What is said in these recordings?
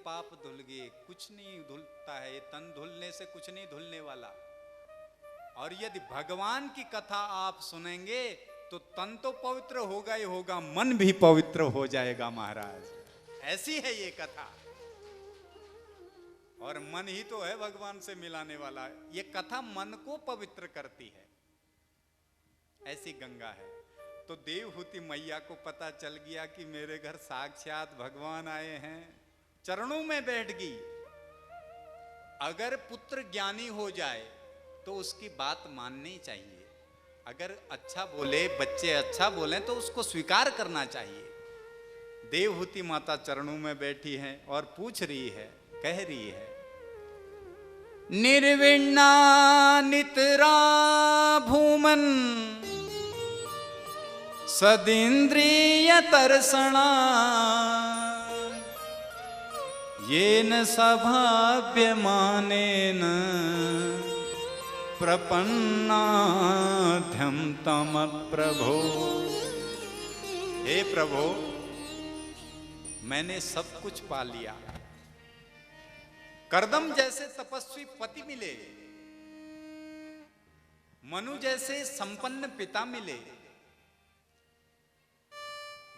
पाप धुल गए। कुछ नहीं धुलता है, ये तन धुलने से कुछ नहीं धुलने वाला। और यदि भगवान की कथा आप सुनेंगे तो तन तो पवित्र होगा ही होगा, मन भी पवित्र हो जाएगा महाराज। ऐसी है ये कथा। और मन ही तो है भगवान से मिलाने वाला। ये कथा मन को पवित्र करती है, ऐसी गंगा है। तो देवहूति मैया को पता चल गया कि मेरे घर साक्षात भगवान आए हैं, चरणों में बैठ गई। अगर पुत्र ज्ञानी हो जाए तो उसकी बात माननी चाहिए। अगर अच्छा बोले, बच्चे अच्छा बोले तो उसको स्वीकार करना चाहिए। देवहूति माता चरणों में बैठी हैं और पूछ रही है, कह रही है, निर्विण्णा नितरा भूमन सदिन्द्रिय तर्षणा येन सभाव्यमानेन प्रपन्नाध्यं तम प्रभो। हे प्रभो, मैंने सब कुछ पा लिया। कर्दम जैसे तपस्वी पति मिले, मनु जैसे संपन्न पिता मिले,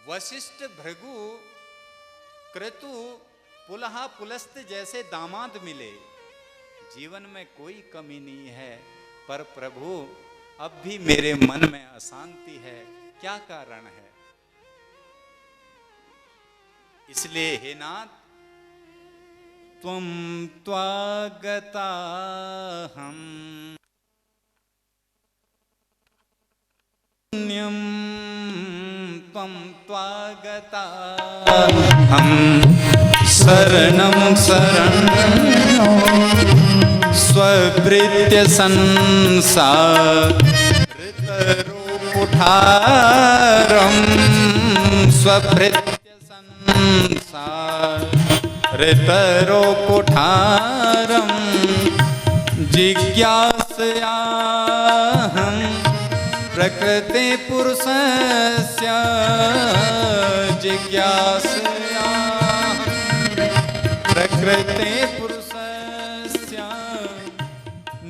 वशिष्ठ भृगु क्रतु पुलहा पुलस्त्य जैसे दामाद मिले। जीवन में कोई कमी नहीं है, पर प्रभु अब भी मेरे मन में अशांति है। क्या कारण है? इसलिए हे नाथ, त्वं त्वागता हम त्वं त्वागता हम शरणं शरणं स्वभृत्य संसारितरूपुठारं स्वभृत्य संसारितरूपुठारं जिज्ञासयाहं प्रकृति पुरुषस्य जिज्ञासया प्रकृति पुरुषस्य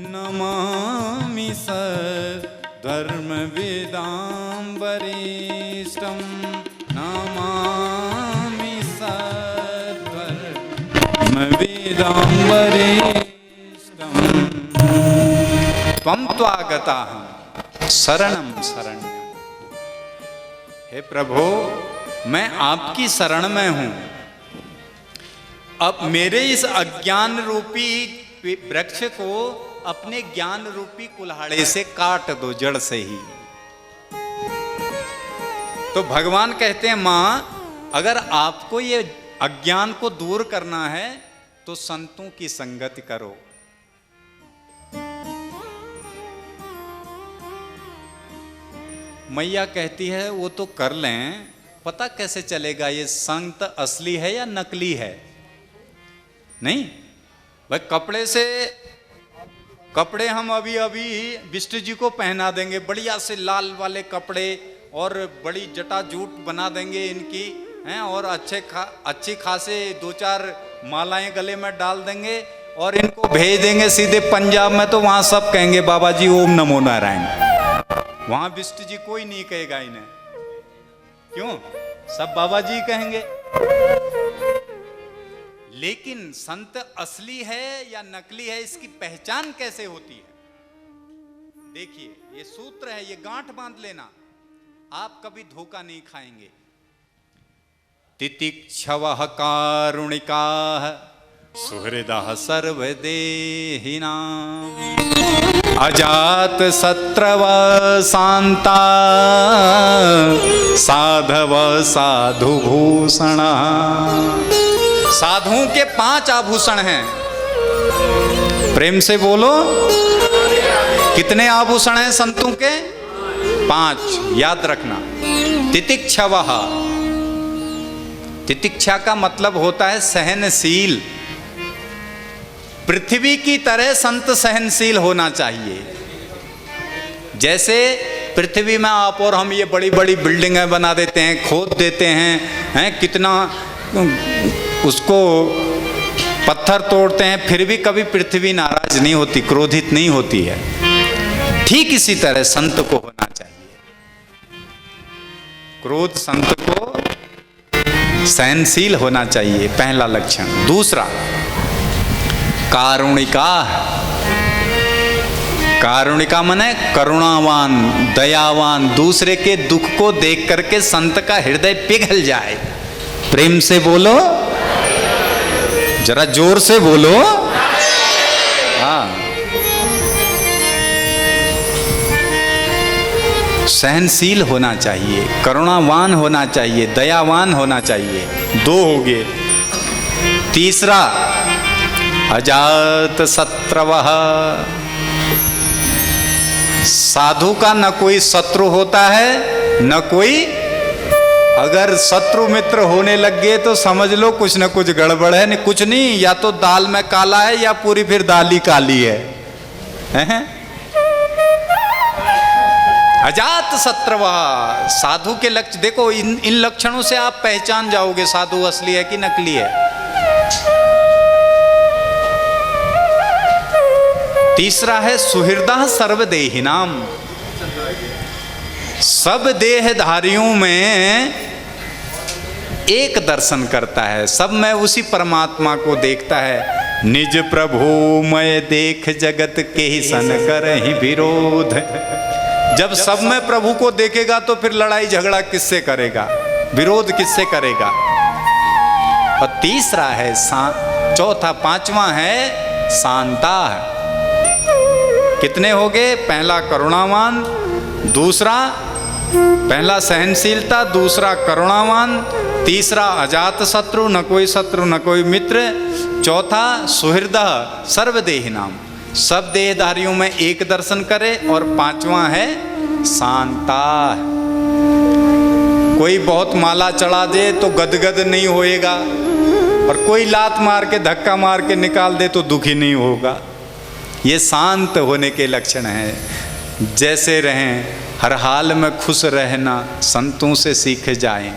नमामि सद्धर्मविदां वरिष्ठं नमामि सद्धर्मविदां वरिष्ठं। त्वं त्वागताः शरणं शरण्यं। हे प्रभु, मैं आपकी शरण में हूं। अब मेरे इस अज्ञान रूपी वृक्ष को अपने ज्ञान रूपी कुल्हाड़े से काट दो, जड़ से ही। तो भगवान कहते हैं, मां, अगर आपको ये अज्ञान को दूर करना है तो संतों की संगति करो। मैया कहती है, वो तो कर लें, पता कैसे चलेगा ये संत असली है या नकली है? नहीं भाई, कपड़े हम अभी विष्णु जी को पहना देंगे, बढ़िया से लाल वाले कपड़े, और बड़ी जटाजूट बना देंगे इनकी हैं, और अच्छी खासे 2-4 मालाएं गले में डाल देंगे और इनको भेज देंगे सीधे पंजाब में। तो वहां सब कहेंगे बाबा जी ओम नमो नारायण। वहां विष्णु जी कोई नहीं कहेगा इन्हें, क्यों? सब बाबा जी कहेंगे। लेकिन संत असली है या नकली है, इसकी पहचान कैसे होती है? देखिए, ये सूत्र है, ये गांठ बांध लेना, आप कभी धोखा नहीं खाएंगे। तितिक्षवः कारुणिकाः सुहृदः सर्वदेहिनां अजात शत्रवः शान्ता साधवः साधुभूषणः। साधुओं के 5 आभूषण हैं। प्रेम से बोलो, कितने आभूषण हैं संतों के? 5, याद रखना। तितिक्षवः, तितिक्षा का मतलब होता है सहनशील। पृथ्वी की तरह संत सहनशील होना चाहिए। जैसे पृथ्वी में आप और हम ये बड़ी बड़ी बिल्डिंगें बना देते हैं, खोद देते हैं, कितना उसको पत्थर तोड़ते हैं, फिर भी कभी पृथ्वी नाराज नहीं होती, क्रोधित नहीं होती है। ठीक इसी तरह संत को होना चाहिए। क्रोध संत को सहनशील होना चाहिए, पहला लक्षण। दूसरा, कारुणिका। कारुणिका माने करुणावान, दयावान, दूसरे के दुख को देख करके संत का हृदय पिघल जाए। प्रेम से बोलो, जरा जोर से बोलो। हाँ, सहनशील होना चाहिए, करुणावान होना चाहिए, दयावान होना चाहिए। दो हो गए। तीसरा, अजात शत्रवः। साधु का न कोई शत्रु होता है न कोई, अगर शत्रु मित्र होने लग गए तो समझ लो कुछ न कुछ गड़बड़ है। नहीं कुछ नहीं, या तो दाल में काला है या पूरी फिर दाल ही काली है। अजात शत्रवः। साधु के लक्ष्य देखो, इन लक्षणों से आप पहचान जाओगे साधु असली है कि नकली है। तीसरा है सुहृदः सर्वदेहिनाम। सब देहधारियों में एक दर्शन करता है, सब में उसी परमात्मा को देखता है। निज प्रभु मैं देख जगत के ही सन करहि विरोध। जब सब में प्रभु को देखेगा तो फिर लड़ाई झगड़ा किससे करेगा, विरोध किससे करेगा। और तीसरा है चौथा, पांचवा है शांता। कितने हो गए? पहला करुणावान, दूसरा, पहला सहनशीलता, दूसरा करुणावान, तीसरा अजात शत्रु, न कोई शत्रु न कोई मित्र, चौथा सुहृदः सर्वदेहिनाम, सब देहधारियों में एक दर्शन करे, और पांचवा है शांता। कोई बहुत माला चढ़ा दे तो गदगद नहीं होएगा, और कोई लात मार के धक्का मार के निकाल दे तो दुखी नहीं होगा। ये शांत होने के लक्षण हैं। जैसे रहें, हर हाल में खुश रहना, संतों से सीख जाएं।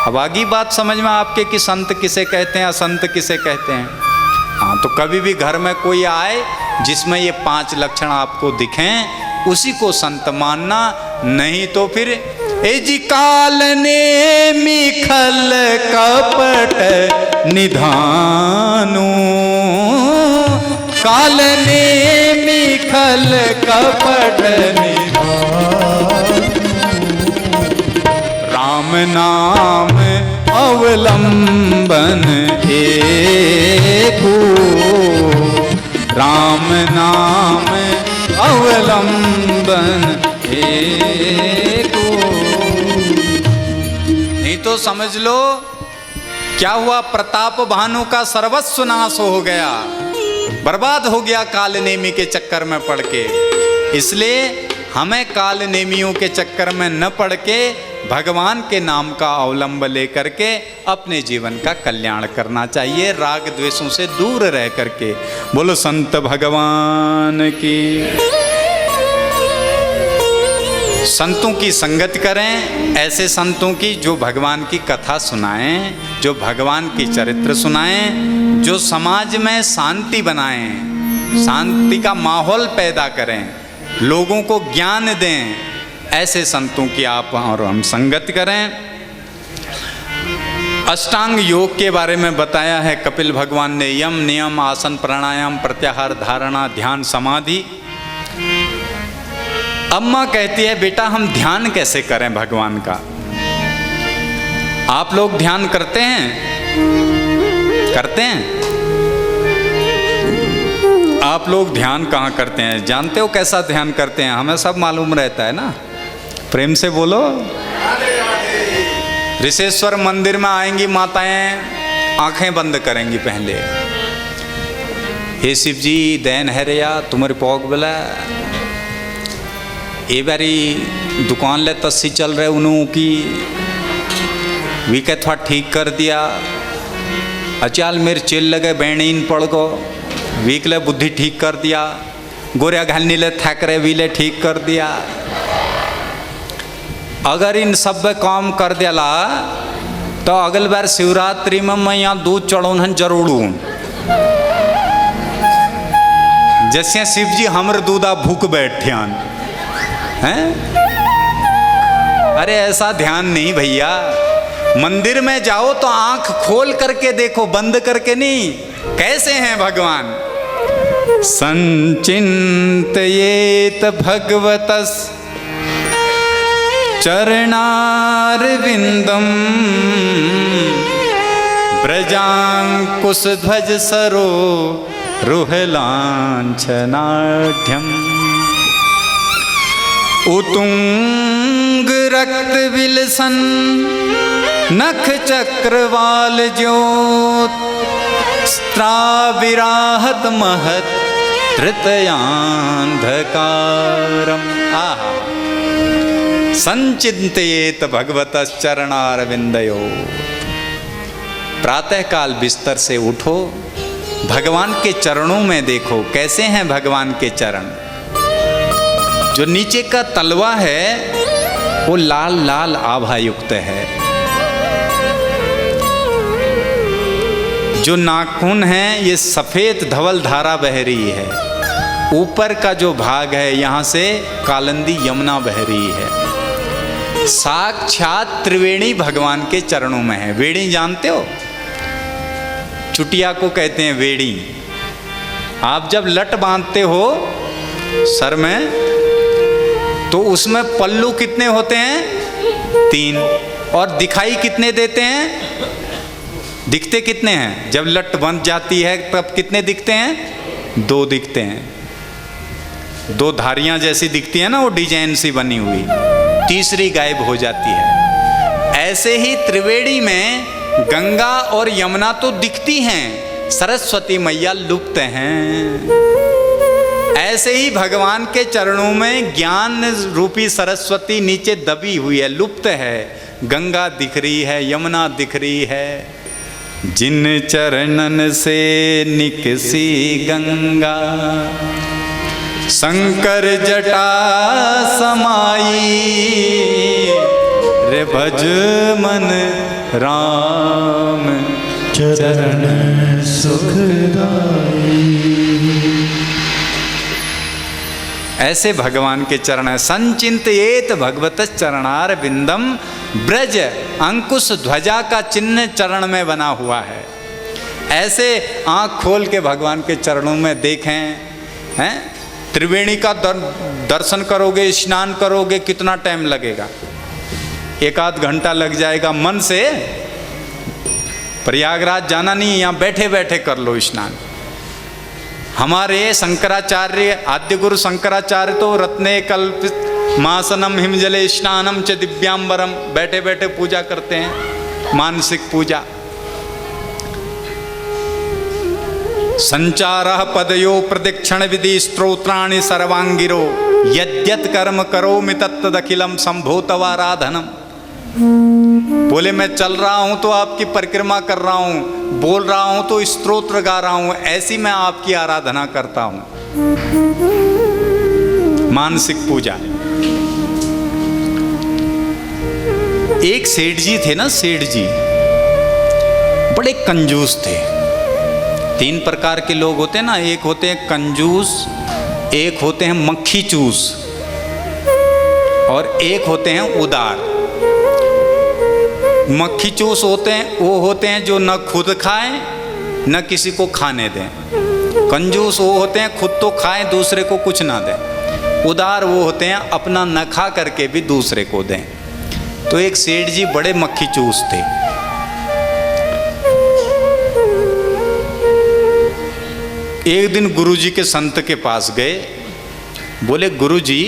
अब आगे बात समझ में आपके कि संत किसे कहते हैं, असंत किसे कहते हैं। हाँ, तो कभी भी घर में कोई आए जिसमें ये 5 लक्षण आपको दिखें, उसी को संत मानना। नहीं तो फिर ए जी काल ने मिखल कपट निधानु, काल ने मिखल कपट निधानु, राम नाम अवलंबन एको, राम नाम अवलंबन एको। नहीं तो समझ लो क्या हुआ, प्रताप भानु का सर्वस्व नाश हो गया, बर्बाद हो गया काल नेमी के चक्कर में पड़ के। इसलिए हमें काल नेमियों के चक्कर में न पड़ के भगवान के नाम का अवलंब लेकर के अपने जीवन का कल्याण करना चाहिए, राग द्वेषों से दूर रह करके। बोलो संत भगवान की। संतों की संगत करें, ऐसे संतों की जो भगवान की कथा सुनाएं, जो भगवान की चरित्र सुनाएं, जो समाज में शांति बनाएं, शांति का माहौल पैदा करें, लोगों को ज्ञान दें, ऐसे संतों की आप और हम संगत करें। अष्टांग योग के बारे में बताया है कपिल भगवान ने, यम नियम आसन प्राणायाम प्रत्याहार धारणा ध्यान समाधि। अम्मा कहती है बेटा हम ध्यान कैसे करें भगवान का। आप लोग ध्यान करते हैं? करते हैं? आप लोग ध्यान कहाँ करते हैं? जानते हो कैसा ध्यान करते हैं? हमें सब मालूम रहता है ना। प्रेम से बोलो। ऋषेश्वर मंदिर में आएंगी माताएं, आंखें बंद करेंगी पहले। हे शिव जी दैन है रिया तुम्हारे पौग बोला, ये बारी दुकान ले तस्सी चल रहे उन्हों की, वी के थोड़ा ठीक कर दिया। अचाल मेरे चिल लगे बैणीन पड़ गो, वीकले बुद्धि ठीक कर दिया। गोरिया घालनी ले थक रहे वीले ठीक कर दिया। अगर इन सब काम कर दियाला तो अगली बार शिवरात्रि में मैं यहाँ दूध चढ़ाऊन जरूर हूँ, जैसे शिव जी हमर दूधा भूख बैठ्यान हैं। अरे ऐसा ध्यान नहीं भैया, मंदिर में जाओ तो आंख खोल करके देखो, बंद करके नहीं। कैसे हैं भगवान? संचिन्तयेत भगवतस् चरणारविंदम ब्रजांकुशध्वज सरो रुहलांछनाढ्यम उतुंग रक्त विलसन नख चक्रवाल ज्योत स्त्राविराहत महत धृतयांधकारम। आहा, संचिन्तयेत भगवतश्चरणारविंदयो। प्रातः काल बिस्तर से उठो, भगवान के चरणों में देखो कैसे हैं भगवान के चरण। जो नीचे का तलवा है वो लाल लाल आभा युक्त है, जो नाखून है ये सफेद धवल धारा बह रही है, ऊपर का जो भाग है यहाँ से कालिंदी यमुना बह रही है। साक्षात त्रिवेणी भगवान के चरणों में है। वेणी जानते हो? चुटिया को कहते हैं वेणी। आप जब लट बांधते हो सर में तो उसमें पल्लू कितने होते हैं? 3। और दिखाई कितने देते हैं? दिखते कितने हैं? जब लट बंध जाती है तब कितने दिखते हैं? 2 दिखते हैं। 2 धारियां जैसी दिखती है ना, वो डिजाइन सी बनी हुई, तीसरी गायब हो जाती है। ऐसे ही त्रिवेणी में गंगा और यमुना तो दिखती हैं, सरस्वती मैया लुप्त हैं। ऐसे ही भगवान के चरणों में ज्ञान रूपी सरस्वती नीचे दबी हुई है, लुप्त है। गंगा दिख रही है, यमुना दिख रही है। जिन चरणन से निकसी गंगा शंकर जटा समाई रे भज मन राम चरण सुखदाई। ऐसे भगवान के चरण है। संचिन्तयेत भगवतः चरणारविंदम ब्रज अंकुश ध्वजा का चिन्ह चरण में बना हुआ है। ऐसे आंख खोल के भगवान के चरणों में देखें हैं। त्रिवेणी का दर्शन करोगे, स्नान करोगे, कितना टाइम लगेगा? 1-आध घंटा लग जाएगा। मन से प्रयागराज जाना नहीं, यहाँ बैठे बैठे कर लो स्नान। हमारे शंकराचार्य, आद्य गुरु शंकराचार्य तो रत्ने कल्पित मासनम हिमजले स्नानम च दिव्यांबरम, बैठे बैठे पूजा करते हैं, मानसिक पूजा। संचारः पदयो प्रदक्षिण विधि स्तोत्राणि सर्वांगिरो यद्यत कर्म करोमि तत्तदखिलम संभोतवाराधनम। बोले मैं चल रहा हूं तो आपकी परिक्रमा कर रहा हूं, बोल रहा हूं तो स्तोत्र गा रहा हूं, ऐसी मैं आपकी आराधना करता हूं। मानसिक पूजा। एक सेठ जी थे ना, सेठ जी बड़े कंजूस थे। 3 प्रकार के लोग होते हैं ना, एक होते हैं कंजूस, एक होते हैं मक्खी चूस, और एक होते हैं उदार। मक्खी चूस होते हैं वो होते हैं जो न खुद खाएं न किसी को खाने दें। कंजूस वो होते हैं खुद तो खाएं दूसरे को कुछ ना दें। उदार वो होते हैं अपना न खा करके भी दूसरे को दें। तो एक सेठ जी बड़े मक्खी चूस थे। एक दिन गुरुजी के संत के पास गए, बोले गुरुजी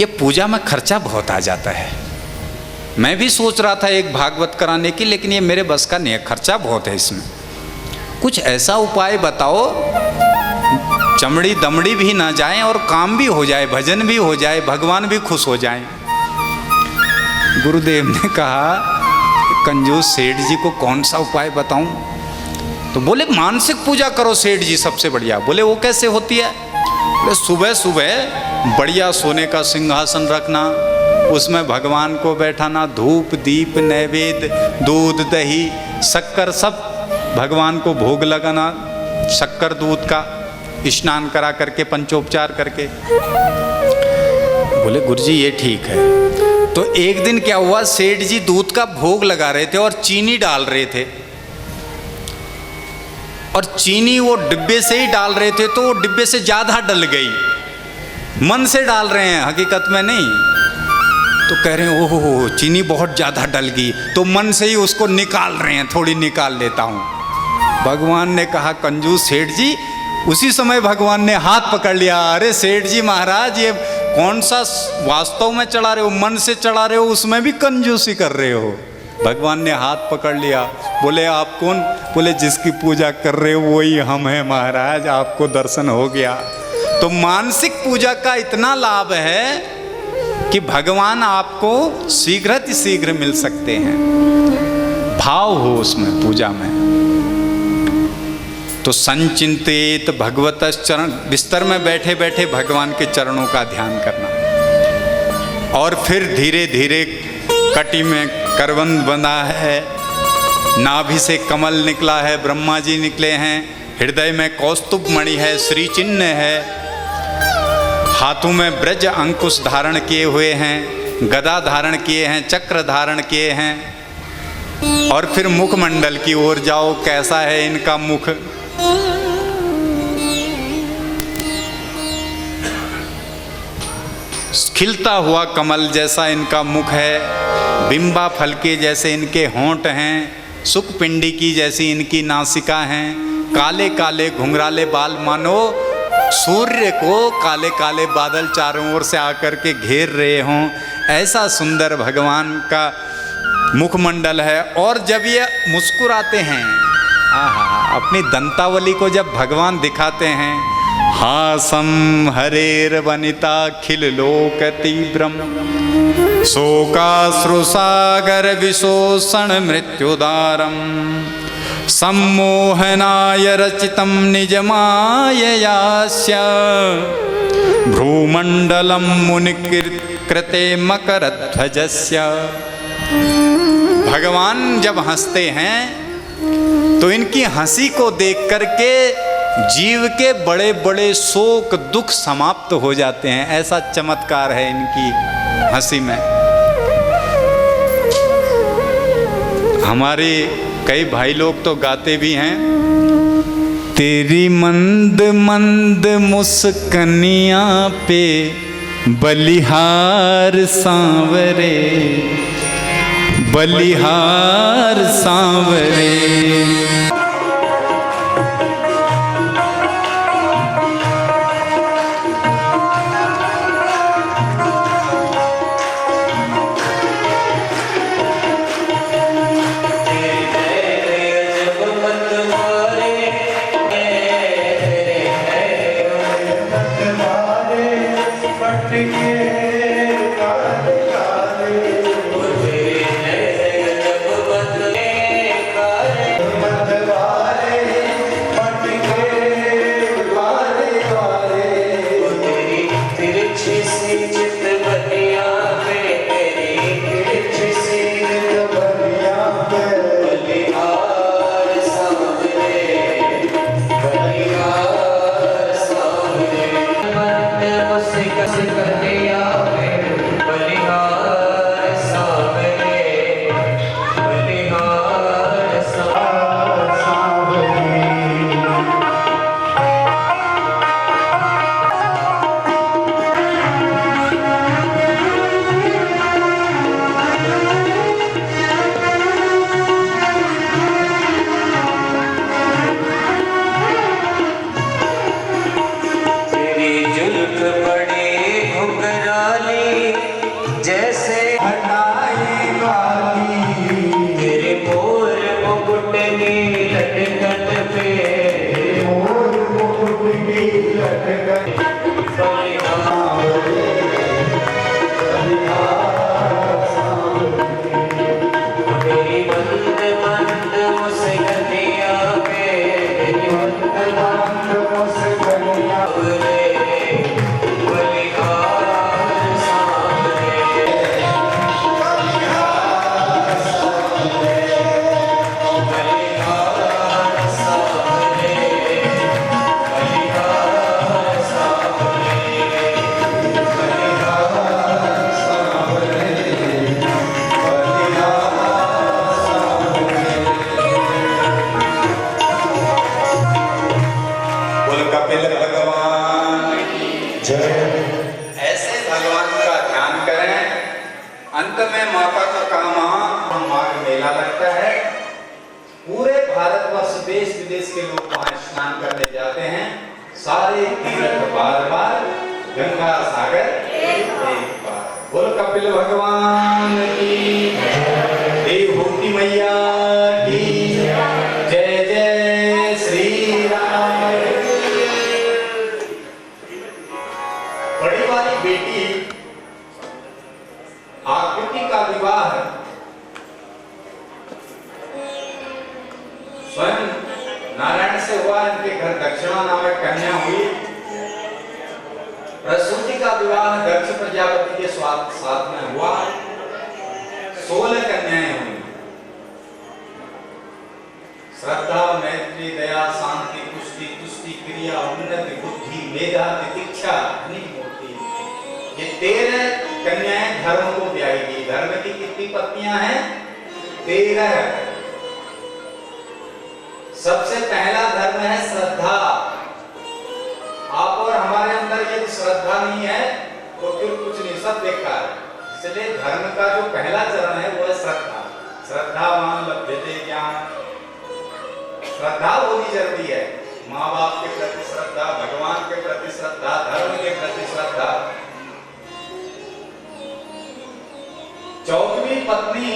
ये पूजा में खर्चा बहुत आ जाता है, मैं भी सोच रहा था एक भागवत कराने की, लेकिन ये मेरे बस का नहीं है, खर्चा बहुत है इसमें, कुछ ऐसा उपाय बताओ चमड़ी दमड़ी भी ना जाए और काम भी हो जाए, भजन भी हो जाए, भगवान भी खुश हो जाए। गुरुदेव ने कहा कंजूस सेठ जी को कौन सा उपाय बताऊं? तो बोले मानसिक पूजा करो सेठ जी, सबसे बढ़िया। बोले वो कैसे होती है? बोले सुबह सुबह बढ़िया सोने का सिंहासन रखना, उसमें भगवान को बैठाना, धूप दीप नैवेद्य, दूध दही शक्कर सब भगवान को भोग लगाना, शक्कर दूध का स्नान करा करके पंचोपचार करके। बोले गुरुजी ये ठीक है। तो एक दिन क्या हुआ, सेठ जी दूध का भोग लगा रहे थे और चीनी डाल रहे थे, और चीनी वो डिब्बे से ही डाल रहे थे, तो वो डिब्बे से ज्यादा डल गई, मन से डाल रहे हैं हकीकत में नहीं। तो कह रहे हैं ओहो चीनी बहुत ज्यादा डल गई, तो मन से ही उसको निकाल रहे हैं, थोड़ी निकाल लेता हूं। भगवान ने कहा कंजूस सेठ जी। उसी समय भगवान ने हाथ पकड़ लिया, अरे सेठ जी महाराज ये कौन सा वास्तव में चढ़ा रहे हो, मन से चढ़ा रहे हो, उसमें भी कंजूसी कर रहे हो। भगवान ने हाथ पकड़ लिया, बोले आप कौन? बोले जिसकी पूजा कर रहे हो वही हम हैं महाराज, आपको दर्शन हो गया। तो मानसिक पूजा का इतना लाभ है कि भगवान आपको शीघ्र मिल सकते हैं, भाव हो उसमें पूजा में। तो संचिंतित भगवत चरण, बिस्तर में बैठे बैठे भगवान के चरणों का ध्यान करना, और फिर धीरे धीरे कटी में करबंद बंधा है, नाभि से कमल निकला है, ब्रह्मा जी निकले हैं, हृदय में कौस्तुभ मणि है, श्री चिन्ह है, हाथों में ब्रज अंकुश धारण किए हुए हैं, गदा धारण किए हैं, चक्र धारण किए हैं। और फिर मुखमंडल की ओर जाओ, कैसा है इनका मुख। खिलता हुआ कमल जैसा इनका मुख है, बिंबा फल के जैसे इनके होंठ हैं, सुखपिंडी की जैसी इनकी नासिका हैं, काले काले घुंघराले बाल, मानो सूर्य को काले काले बादल चारों ओर से आकर के घेर रहे हों, ऐसा सुंदर भगवान का मुखमंडल है। और जब ये मुस्कुराते हैं, आहा, अपनी दंतावली को जब भगवान दिखाते हैं, हासम हरेर वनिता खिल लोक तीव्रम शोकाश्रुसागर विशोषण मृत्युदारम सम्मोहनाय रचितम निजमाययास्य भ्रूमंडलम मुनिकृते मकरध्वजस्य। भगवान जब हंसते हैं तो इनकी हंसी को देख करके जीव के बड़े बड़े शोक दुख समाप्त हो जाते हैं, ऐसा चमत्कार है इनकी हंसी में। हमारे कई भाई लोग तो गाते भी हैं, तेरी मंद मंद मुस्कनिया पे बलिहार सांवरे, बलिहार सांवरे। पूरे भारतवर्ष देश विदेश के लोग वहां स्नान करने जाते हैं। सारे तीर्थ बार बार, गंगा सागर एक बार। बोल कपिल भगवान की, देवहूति मैया की जय। जय श्री राम। बड़ी वाली बेटी आकृति का विवाह स्वयं नारायण से हुआ। इनके घर दक्षिणा नामक कन्या हुई। प्रसूति का विवाह दक्ष प्रजापति के साथ में हुआ। 16 कन्याएं हुई। श्रद्धा, मैत्री, दया, शांति, पुष्टि, तुष्टि, क्रिया, उन्नति, बुद्धि, मेधा, तितिक्षा, मूर्ति, ये 13 कन्याएं धर्म को ब्याहेगी। धर्म की कितनी पत्नियां हैं? 13। सबसे पहला धर्म है श्रद्धा। आप और हमारे अंदर यदि श्रद्धा नहीं है तो फिर कुछ नहीं, सब बेकार है। इसलिए धर्म का जो पहला चरण है वो है श्रद्धा। श्रद्धावान लभ्यते ज्ञान। श्रद्धा होनी जरूरी है। माँ बाप के प्रति श्रद्धा, भगवान के प्रति श्रद्धा, धर्म के प्रति श्रद्धा। 4वीं पत्नी,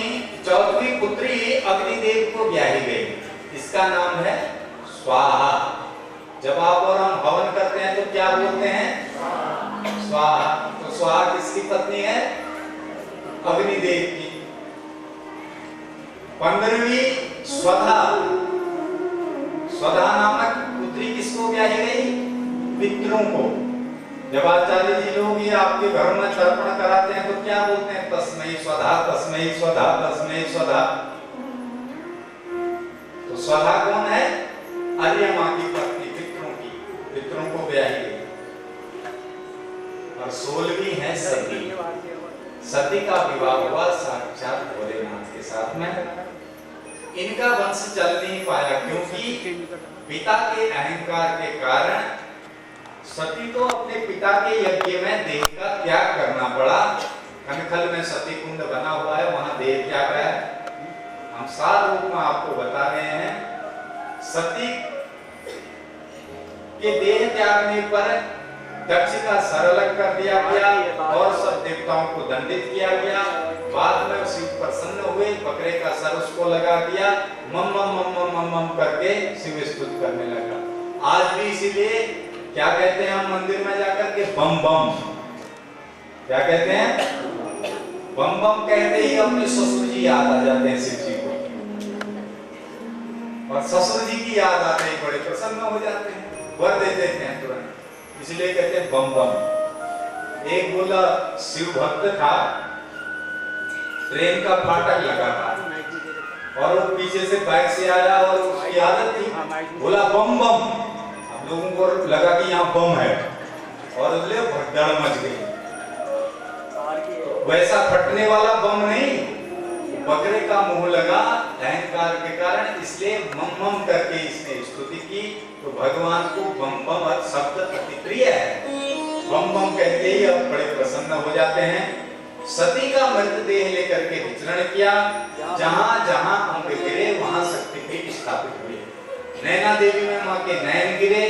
4वीं पुत्री अग्निदेव को ब्याही गई। इसका नाम है स्वाहा। जब आप और हम हवन करते हैं तो क्या बोलते हैं? स्वाहा। तो स्वाहा किसकी पत्नी है? अग्निदेव की। 15वीं स्वधा। स्वधा नामक पुत्री किसको ब्याही गई? पितरों को। जब आचार्य जी लोग ये आपके घर में तर्पण कराते हैं तो क्या बोलते हैं? तस्मै स्वधा, तस्मै स्वधा, तस्मै स्वधा। तो स्वधा कौन है? अर्यमा की पत्नी, पितरों को ब्याही गई। और 16वीं है सती। सती का विवाह हुआ साक्षात भोलेनाथ के साथ में। इनका वंश चल नहीं पाया क्योंकि पिता के अहंकार के कारण सती को अपने पिता के यज्ञ में देह का त्याग करना पड़ा। कनखल में सती कुंड बना हुआ है, वहां देह त्याग है। हम सार रूप में आपको बता रहे हैं। सती के देह त्यागने पर दक्ष का सर अलग कर दिया गया और सब देवताओं को दंडित किया गया। बाद में शिव प्रसन्न हुए, बकरे का सर उसको लगा दिया। मम मम मम मम मम मम करके शिव स्तुति करने लगा। आज भी इसीलिए क्या कहते हैं हम मंदिर में जाकर के? बम बम। क्या कहते हैं? बम बम कहते ही अपने ससुर जी याद आ जाते हैं शिव जी को, और ससुर जी की याद आते ही बड़े प्रसन्न हो जाते हैं, वर दे देते हैं तुरंत। इसलिए कहते हैं बम बम। एक बोला शिव भक्त था, ट्रेन का फाटक लगा था और वो पीछे से बाइक से आया और उसकी आदत थी, बोला बम बम। हम लोगों को लगा कि यहाँ बम है और उसने भगदड़ मच गई। वैसा फटने वाला बम नहीं, बकरे का मुंह लगा अहंकार के कारण, इसलिए मम मम करके इसने स्तुति की। तो भगवान को बम बम शब्द अति प्रिय है। बम बम कहते ही अब बड़े प्रसन्न हो जाते हैं। सती का मृतदेह लेकर के विचरण किया। जहां जहां अंग गिरे वहां शक्तिपीठ स्थापित हुए। नैना देवी में मां के नयन गिरे,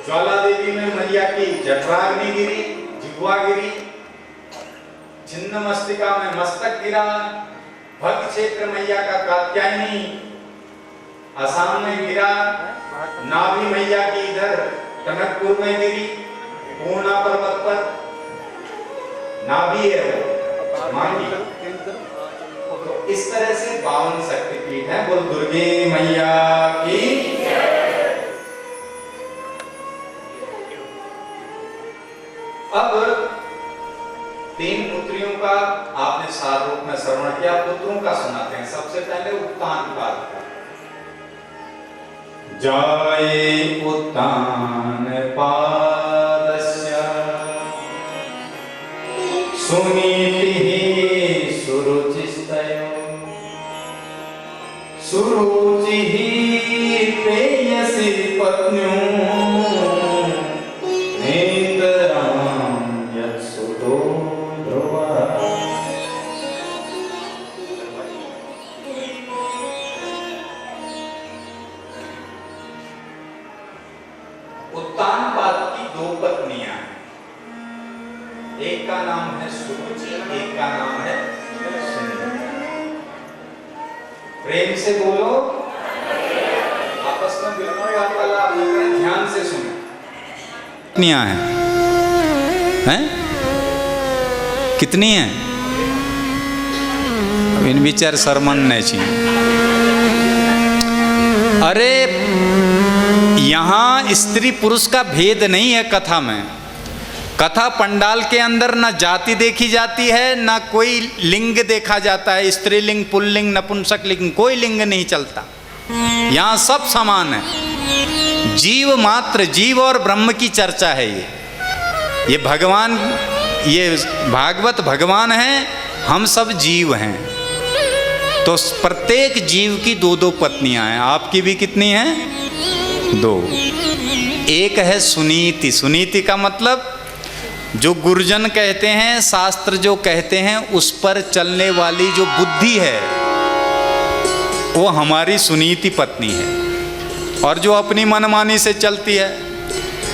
ज्वाला देवी में मैया की जठराग्नि गिरी, जिह्वा गिरी, छिन्न मस्तिका में मस्तक गिरा, भक्त क्षेत्र मैया का कात्यायनी असम में गिरा, नाभि मैया की इधर टनकपुर में गिरी, पूर्णा पर्वत पर नाभि है वो मां की। तो इस तरह से 52 शक्तिपीठ है। बोल दुर्गे मैया की। अब 3 पुत्रियों का आपने सार रूप में श्रवण किया, पुत्रों का सुनाते हैं। सबसे पहले उत्तान काल का। जाये उत्तान पादस्य सुनीतिः सुरुचिस्तयो सुरुचिः प्रेयसी पत्न्यों दो पत्नियां हैं, एक का नाम है सुरुचि, एक का नाम है सुनीति। प्रेम से बोलो, आपस में बिल्कुल वार्तालाप न करें, ध्यान से सुनो। पत्नियां हैं? कितनी हैं? इन विचार सरमन ने चाहिए। अरे यहां स्त्री पुरुष का भेद नहीं है कथा में। कथा पंडाल के अंदर ना जाति देखी जाती है, ना कोई लिंग देखा जाता है, स्त्रीलिंग, पुल्लिंग, नपुंसक लिंग, कोई लिंग नहीं चलता। यहां सब समान है। जीव मात्र, जीव और ब्रह्म की चर्चा है। ये भगवान, ये भागवत भगवान है, हम सब जीव हैं। तो प्रत्येक जीव की दो दो पत्नियां हैं। आपकी भी कितनी हैं? दो। एक है सुनीति। सुनीति का मतलब जो गुरुजन कहते हैं, शास्त्र जो कहते हैं, उस पर चलने वाली जो बुद्धि है वो हमारी सुनीति पत्नी है। और जो अपनी मनमानी से चलती है,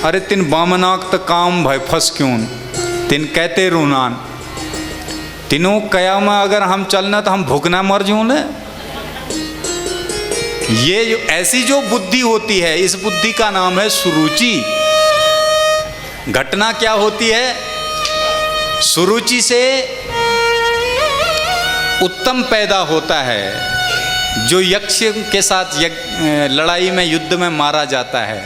अरे तिन बामनाक काम भय फंस क्यों, तिन कहते रूनान, तीनों कया में अगर हम चलना तो हम भूखना मर जाऊं ना। ये जो ऐसी जो बुद्धि होती है, इस बुद्धि का नाम है सुरुचि। घटना क्या होती है? सुरुचि से उत्तम पैदा होता है, जो यक्ष के साथ लड़ाई में, युद्ध में मारा जाता है।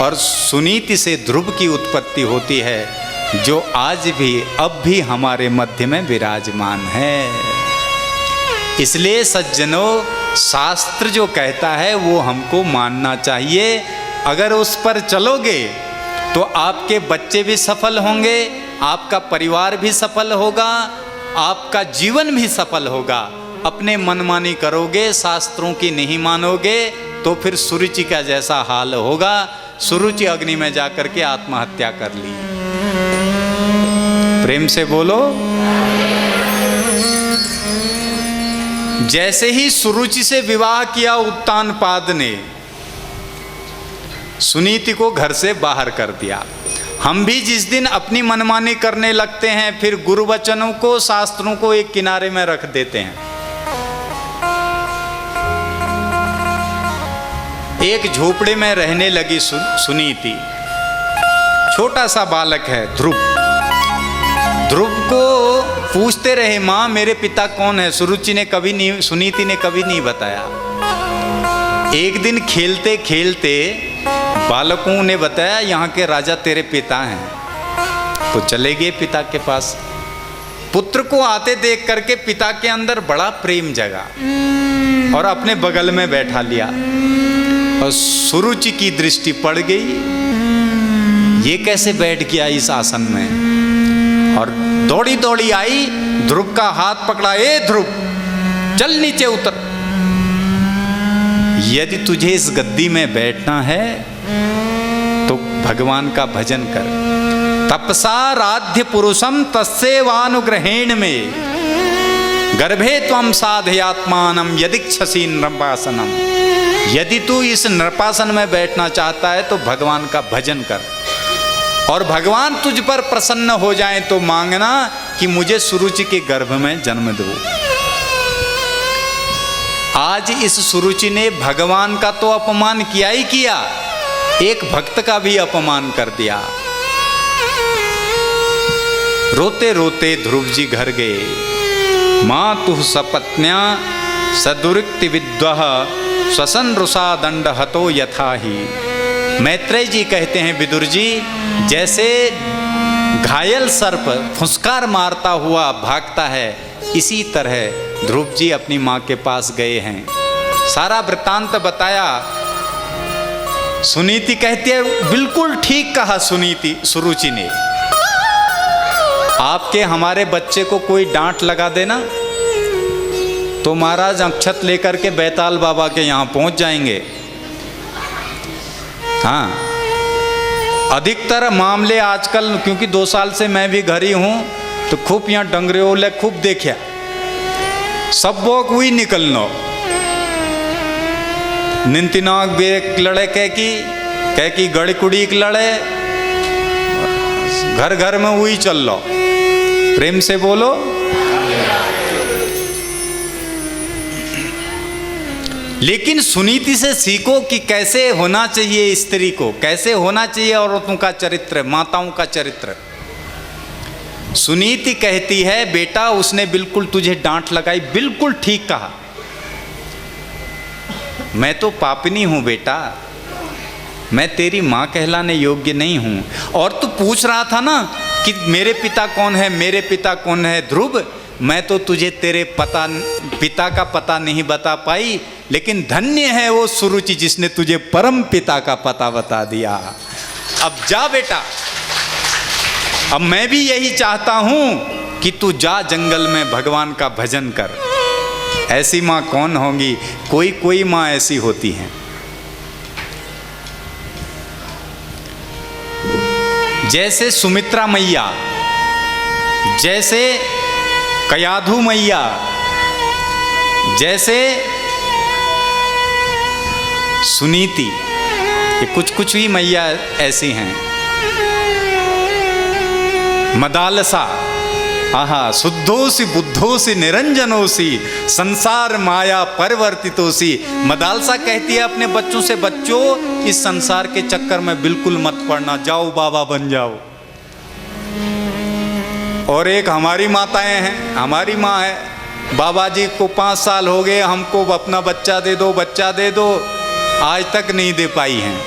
और सुनीति से ध्रुव की उत्पत्ति होती है, जो आज भी, अब भी हमारे मध्य में विराजमान है। इसलिए सज्जनों, शास्त्र जो कहता है वो हमको मानना चाहिए। अगर उस पर चलोगे तो आपके बच्चे भी सफल होंगे, आपका परिवार भी सफल होगा, आपका जीवन भी सफल होगा। अपने मनमानी करोगे, शास्त्रों की नहीं मानोगे, तो फिर सुरुचि का जैसा हाल होगा। सुरुचि अग्नि में जाकर के आत्महत्या कर ली। प्रेम से बोलो। जैसे ही सुरुचि से विवाह किया उत्तानपाद ने, सुनीति को घर से बाहर कर दिया। हम भी जिस दिन अपनी मनमानी करने लगते हैं, फिर गुरु वचनों को, शास्त्रों को एक किनारे में रख देते हैं। एक झोपड़े में रहने लगी सुनीति। छोटा सा बालक है ध्रुव। ध्रुव को पूछते रहे, माँ मेरे पिता कौन है? सुरुचि ने कभी नहीं, सुनीति ने कभी नहीं बताया। एक दिन खेलते खेलते बालकों ने बताया, यहाँ के राजा तेरे पिता हैं। तो चले गए पिता के पास। पुत्र को आते देख करके पिता के अंदर बड़ा प्रेम जगा और अपने बगल में बैठा लिया। और सुरुचि की दृष्टि पड़ गई, ये कैसे बैठ गया इस आसन में? और दौड़ी दौड़ी आई, ध्रुव का हाथ पकड़ा, ए ध्रुव चल नीचे उतर। यदि तुझे इस गद्दी में बैठना है तो भगवान का भजन कर। तपसाराध्य पुरुषम तस्सेवानुग्रहेण में गर्भे त्वं साधयात्मानम यदिच्छसि नृपासनम। यदि तू इस नृपासन में बैठना चाहता है तो भगवान का भजन कर, और भगवान तुझ पर प्रसन्न हो जाए तो मांगना कि मुझे सुरुचि के गर्भ में जन्म दो। आज इस सुरुचि ने भगवान का तो अपमान किया ही किया, एक भक्त का भी अपमान कर दिया। रोते रोते ध्रुव जी घर गए। मातुः सपत्न्या सदुरिक्ति विद्वः स्वसन रुषा दंड हतो यथा ही। मैत्रेय जी कहते हैं, विदुर जी, जैसे घायल सर्प फुंसकार मारता हुआ भागता है, इसी तरह ध्रुव जी अपनी माँ के पास गए हैं। सारा वृत्तांत बताया। सुनीति कहती है, बिल्कुल ठीक कहा सुनीति, सुरुचि ने। आपके हमारे बच्चे को कोई डांट लगा देना तो महाराज अक्षत लेकर के बैताल बाबा के यहाँ पहुंच जाएंगे। हाँ, अधिकतर मामले आजकल, क्योंकि 2 साल से मैं भी घर ही हूँ, तो खूब यहाँ डंगरे ओले खूब देखा, सब वो कोई निकलनो निंतिनाक बेक लड़े कह की गड़ी कुड़ी लड़े, घर घर में वही चल लो, प्रेम से बोलो। लेकिन सुनीति से सीखो कि कैसे होना चाहिए स्त्री को, कैसे होना चाहिए औरतों का चरित्र, माताओं का चरित्र। सुनीति कहती है बेटा उसने बिल्कुल तुझे डांट लगाई, बिल्कुल ठीक कहा, मैं तो पापिनी हूं बेटा, मैं तेरी मां कहलाने योग्य नहीं हूं। और तू पूछ रहा था ना कि मेरे पिता कौन है, मेरे पिता कौन है ध्रुव, मैं तो तुझे तेरे पिता का पता नहीं बता पाई, लेकिन धन्य है वो सुरुचि जिसने तुझे परम पिता का पता बता दिया। अब जा बेटा, अब मैं भी यही चाहता हूं कि तू जा जंगल में भगवान का भजन कर। ऐसी मां कौन होंगी, कोई कोई मां ऐसी होती हैं। जैसे सुमित्रा मैया, जैसे कयाधु मैया, जैसे सुनीति, ये कुछ कुछ ही मैया ऐसी हैं। मदालसा, आहा, शुद्धोसी बुद्धोसी निरंजनोसी संसार माया परिवर्तितोसी। मदालसा कहती है अपने बच्चों से, बच्चों इस संसार के चक्कर में बिल्कुल मत पड़ना, जाओ बाबा बन जाओ। और एक हमारी माताएं हैं, हमारी माँ है, बाबा जी को 5 साल हो गए, हमको अपना बच्चा दे दो, बच्चा दे दो, आज तक नहीं दे पाई हैं।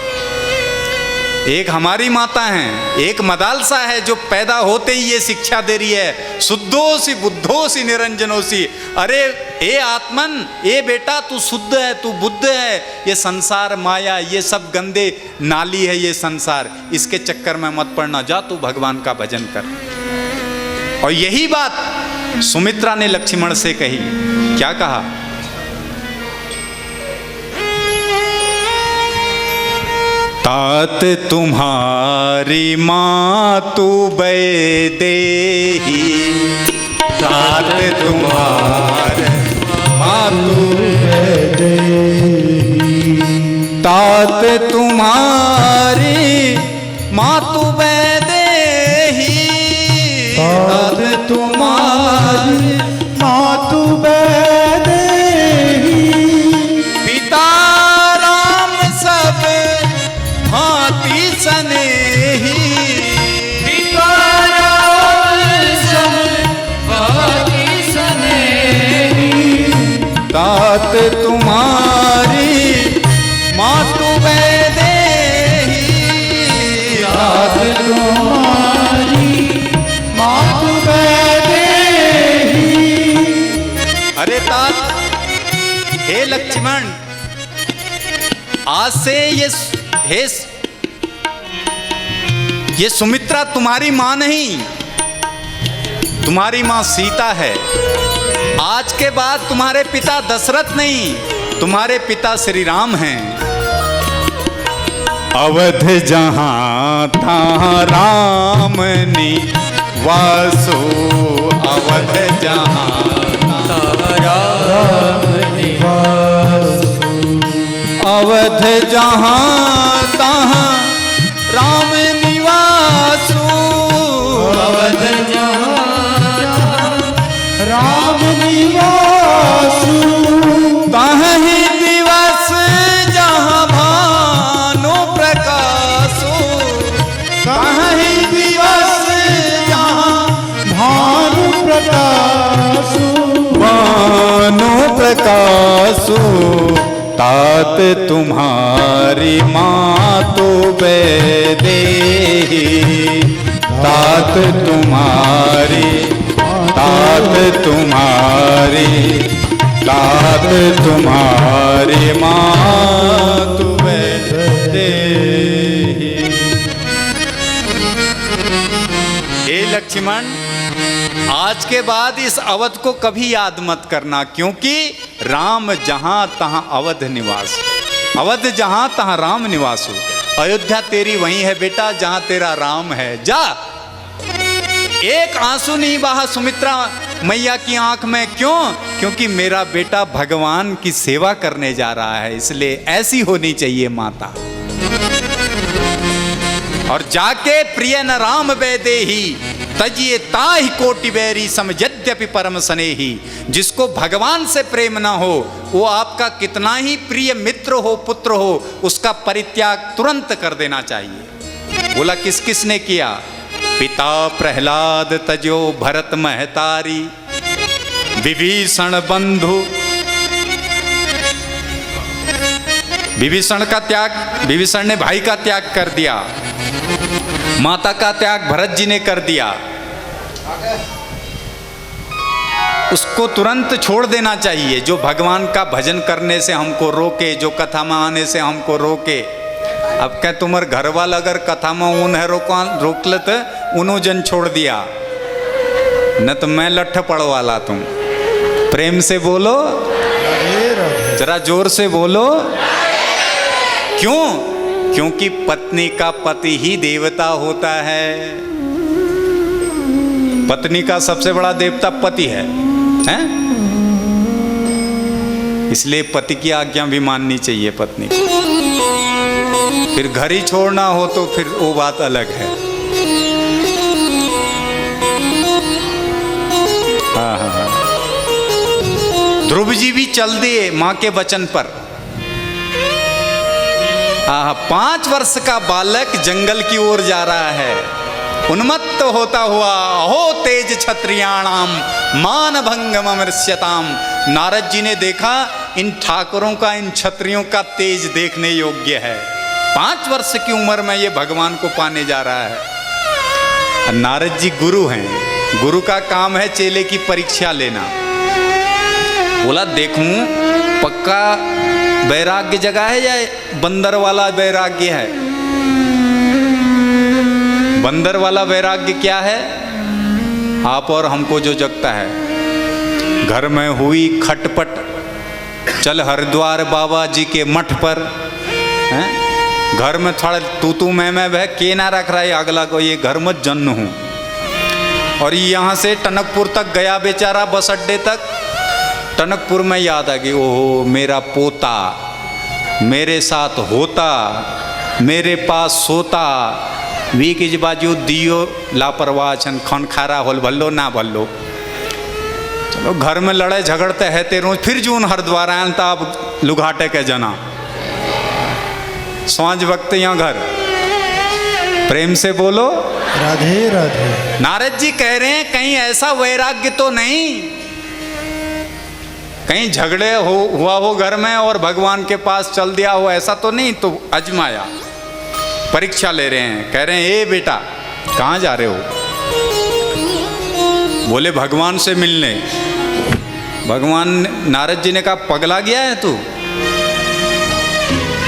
एक हमारी माता हैं, एक मदालसा है जो पैदा होते ही ये शिक्षा दे रही है, शुद्धोसी बुद्धोसी निरंजनोसी। अरे ए आत्मन, ए बेटा तू शुद्ध है, तू बुद्ध है, ये संसार माया, ये सब गंदे नाली है ये संसार, इसके चक्कर में मत पड़ना, जा तू भगवान का भजन कर। और यही बात सुमित्रा ने लक्ष्मण से कही। क्या कहा? तात तुम्हारी मातु वैदेही, तात तुम्हारी मातु वैदेही, तात तुम्हारी मातु वैदेही, तात तुम्हारी मातु वैदेही, पिता राम सब भांति सनेही, पिता राम सब भांति सनेही, तात तुम्हारी मातु वैदेही, तात तुम्हारी मातु वैदेही। अरे तात, हे लक्ष्मण, आज से ये सुमित्रा तुम्हारी मां नहीं, तुम्हारी मां सीता है। आज के बाद तुम्हारे पिता दशरथ नहीं, तुम्हारे पिता श्री राम हैं। अवध जहां तहां राम निवासो, अवध जहां तहां राम निवासो, अवध जहां तहां राम निवासो, अवध जहां राम निवासो, तहीं दिवस जहां भानु प्रकाशो, तहीं दिवस जहां भानु प्रकाशो, भानु प्रकाशो, तात तुम्हारी मातु वैदेही, तात तुम्हारी, तात तुम्हारी, तात तुम्हारी मातु वैदेही। हे लक्ष्मण, आज के बाद इस अवध को कभी याद मत करना, क्योंकि राम जहां तहां अवध निवास, अवध जहां तहां राम निवास हो। अयोध्या तेरी वही है बेटा जहां तेरा राम है, जा। एक आंसू नहीं बहा सुमित्रा मैया की आंख में, क्यों? क्योंकि मेरा बेटा भगवान की सेवा करने जा रहा है, इसलिए ऐसी होनी चाहिए माता। और जाके प्रिय न राम वैदेही तजिए ताहि कोटि बैरी समयद्यपि परम स्नेही। जिसको भगवान से प्रेम ना हो वो आपका कितना ही प्रिय मित्र हो, पुत्र हो, उसका परित्याग तुरंत कर देना चाहिए। बोला किस किस ने किया? पिता प्रहलाद तजो भरत महतारी, विभीषण बंधु, विभीषण का त्याग, विभीषण ने भाई का त्याग कर दिया, माता का त्याग भरत जी ने कर दिया। उसको तुरंत छोड़ देना चाहिए जो भगवान का भजन करने से हमको रोके, जो कथा में आने से हमको रोके। अब क्या तुम्हारे घर वाला अगर कथा में ऊन है रोक ले तो उन्हों जन छोड़ दिया, न तो मैं लठ पड़वाला। तुम प्रेम से बोलो, जरा जोर से बोलो। क्यों? क्योंकि पत्नी का पति ही देवता होता है। पत्नी का सबसे बड़ा देवता पति है, हैं? इसलिए पति की आज्ञा भी माननी चाहिए पत्नी को। फिर घर ही छोड़ना हो तो फिर वो बात अलग है। हाँ हाँ हाँ। ध्रुव जी भी चल दिए मां के वचन पर। 5 वर्ष का बालक जंगल की ओर जा रहा है, उन्मत्त होता हुआ। अहो तेज क्षत्रियाणाम मान भंगम अमृष्यताम। नारद जी ने देखा इन ठाकुरों का, इन क्षत्रियों का तेज देखने योग्य है। 5 वर्ष की उम्र में ये भगवान को पाने जा रहा है। नारद जी गुरु हैं, गुरु का काम है चेले की परीक्षा लेना। बोला देखूं पक्का वैराग्य जगह है या बंदर वाला वैराग्य है? बंदर वाला वैराग्य क्या है? आप और हमको जो जगता है। घर में हुई खटपट, चल हरिद्वार बाबा जी के मठ पर, हैं? घर में थोड़ा तू मैं वह के ना रख रहा है अगला को, ये घर में जन्म हूँ। और यहाँ से टनकपुर तक गया बेचारा, बस अड्डे तक। टनकपुर में याद आ गई, ओहो मेरा पोता मेरे साथ होता, मेरे पास सोता। वी की बाजू दियो लापरवाह छन, खन खारा होल भल्लो ना भल्लो। चलो घर में लड़े झगड़ते है तेरों, फिर जून हरिद्वार आयल था अब लुघाटे के जना। सांझ वक्त यहाँ घर। प्रेम से बोलो राधे राधे। नारद जी कह रहे हैं कहीं ऐसा वैराग्य तो नहीं, कहीं झगड़े हुआ हो घर में और भगवान के पास चल दिया हो, ऐसा तो नहीं। तो अजमाया, परीक्षा ले रहे हैं। कह रहे हैं ए बेटा कहाँ जा रहे हो? बोले भगवान से मिलने। भगवान नारद जी ने कहा पगला गया है तू?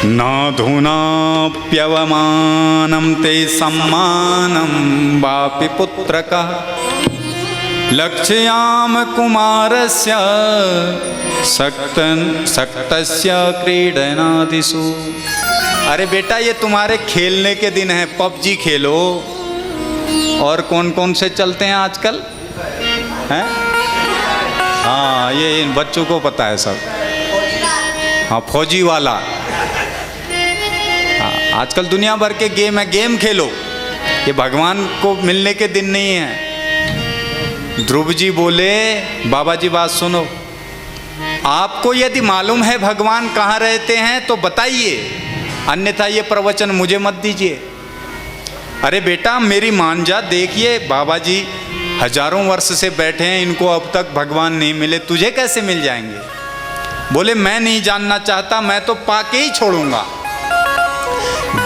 नाधुनाप्यवमानं ते सम्मानं वापि पुत्रकः लक्ष्याम कुमारस्य सक्तस्य क्रीडनादिषु। अरे बेटा ये तुम्हारे खेलने के दिन है, पबजी खेलो। और कौन कौन से चलते हैं आजकल, हैं? हाँ ये इन बच्चों को पता है सब। हाँ फौजी वाला। हाँ आजकल दुनिया भर के गेम है, गेम खेलो। ये भगवान को मिलने के दिन नहीं है। ध्रुव जी बोले बाबा जी बात सुनो, आपको यदि मालूम है भगवान कहाँ रहते हैं तो बताइए, अन्यथा ये प्रवचन मुझे मत दीजिए। अरे बेटा मेरी मान जा, देखिए बाबा जी हजारों वर्ष से बैठे हैं, इनको अब तक भगवान नहीं मिले, तुझे कैसे मिल जाएंगे? बोले मैं नहीं जानना चाहता, मैं तो पाके ही छोड़ूंगा।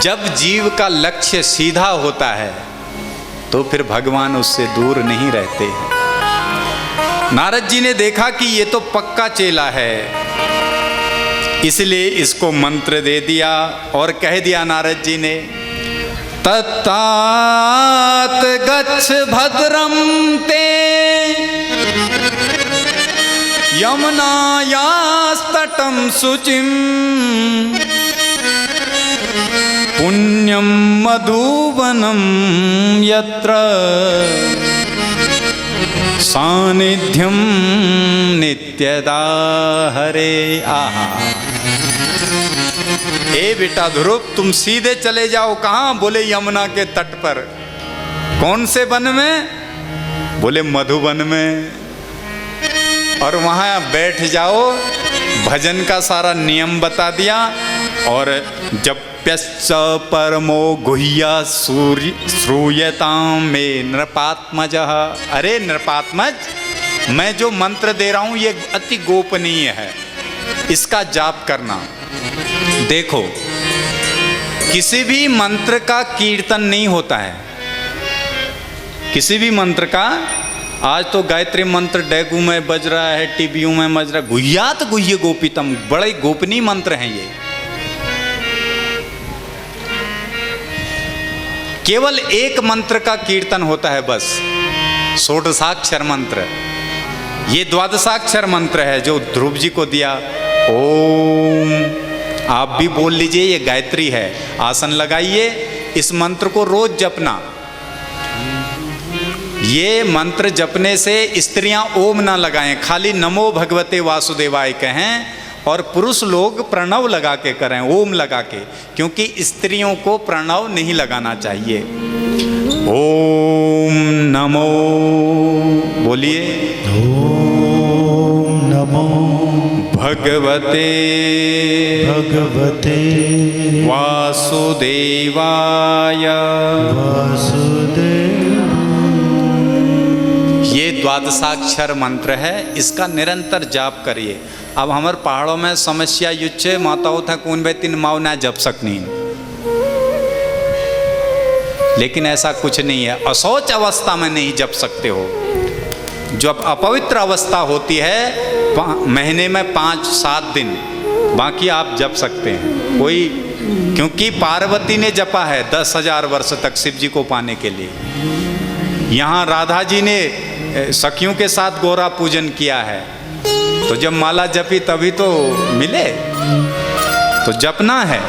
जब जीव का लक्ष्य सीधा होता है तो फिर भगवान उससे दूर नहीं रहते हैं। नारद जी ने देखा कि ये तो पक्का चेला है, इसलिए इसको मंत्र दे दिया और कह दिया नारद जी ने, तत्तात गच्छ भद्रम ते यमुनायास्तटं शुचिं पुण्यं मधुवनं यत्र सानिध्यं नित्यदा हरे। आहा ए बेटा ध्रुव, तुम सीधे चले जाओ। कहाँ? बोले यमुना के तट पर। कौन से वन में? बोले मधुवन में। और वहां बैठ जाओ। भजन का सारा नियम बता दिया। और जब परमो गुह्या श्रूयताम में नृपात्मज। अरे नृपात्मज, मैं जो मंत्र दे रहा हूं ये अति गोपनीय है, इसका जाप करना। देखो, किसी भी मंत्र का कीर्तन नहीं होता है, किसी भी मंत्र का। आज तो गायत्री मंत्र डेगू में बज रहा है, टीबीयू में बज रहा है। गुह्यात गुह्य गोपितम, बड़े गोपनीय मंत्र हैं ये। केवल एक मंत्र का कीर्तन होता है बस, षोडशाक्षर मंत्र। ये द्वादशाक्षर मंत्र है जो ध्रुव जी को दिया। ओम, आप भी बोल लीजिए, ये गायत्री है। आसन लगाइए, इस मंत्र को रोज जपना। ये मंत्र जपने से स्त्रियां ओम ना लगाएं, खाली नमो भगवते वासुदेवाय कहें। और पुरुष लोग प्रणव लगा के करें, ओम लगा के, क्योंकि स्त्रियों को प्रणव नहीं लगाना चाहिए। ओम नमो, बोलिए। ओम नमो भगवते वासुदेवाय। ये द्वादशाक्षर मंत्र है, इसका निरंतर जाप करिए। अब हमारे पहाड़ों में समस्या युच्चे माताओं था कौन बे तीन माओ ना जप सकनी, लेकिन ऐसा कुछ नहीं है। अशौच अवस्था में नहीं जप सकते हो। जब अपवित्र अवस्था होती है महीने में 5-7 दिन, बाकी आप जप सकते हैं कोई। क्योंकि पार्वती ने जपा है 10,000 वर्ष तक शिव जी को पाने के लिए। यहाँ राधा जी ने सखियों के साथ गौरा पूजन किया है, तो जब माला जपी तभी तो मिले। तो जपना है,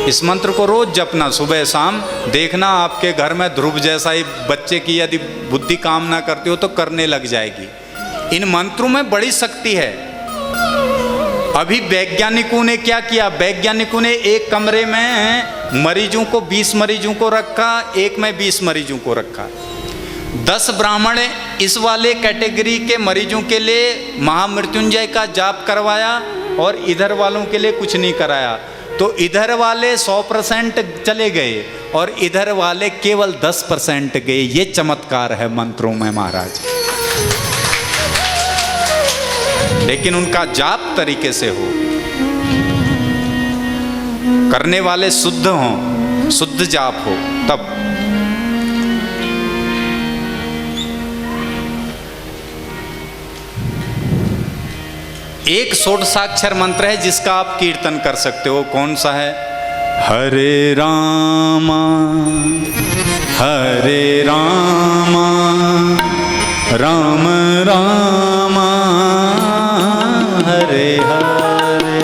इस मंत्र को रोज जपना, सुबह शाम। देखना आपके घर में ध्रुव जैसा ही बच्चे की यदि बुद्धि काम ना करती हो तो करने लग जाएगी। इन मंत्रों में बड़ी शक्ति है। अभी वैज्ञानिकों ने क्या किया, वैज्ञानिकों ने एक कमरे में मरीजों को 20 मरीजों को रखा, एक में 20 मरीजों को रखा। 10 ब्राह्मण इस वाले कैटेगरी के मरीजों के लिए महामृत्युंजय का जाप करवाया और इधर वालों के लिए कुछ नहीं कराया। तो इधर वाले 100% चले गए और इधर वाले केवल 10% गए। ये चमत्कार है मंत्रों में महाराज। लेकिन उनका जाप तरीके से हो, करने वाले शुद्ध हों, शुद्ध जाप हो, तब। एक षोडशाक्षर मंत्र है जिसका आप कीर्तन कर सकते हो। कौन सा है? हरे रामा राम रामा हरे हरे,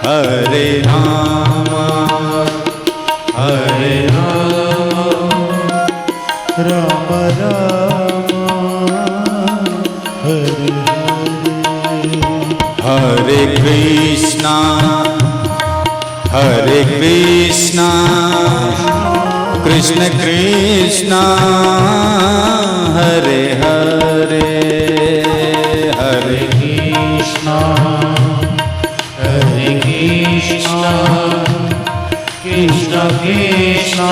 हरे रामा राम राम हरे हरे कृष्णा कृष्ण कृष्णा हरे हरे, हरे कृष्णा कृष्ण कृष्ण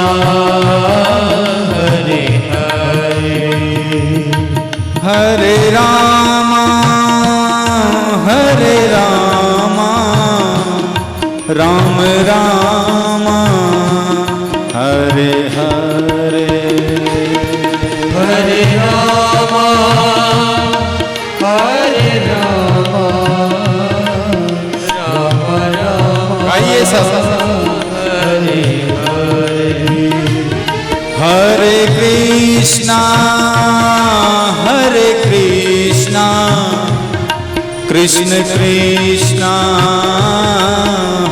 हरे हरे, हरे रामा राम रामा हरे हरे, हरे रामा राम राम आइए सब। हरे हरे, हरे कृष्णा कृष्ण कृष्णा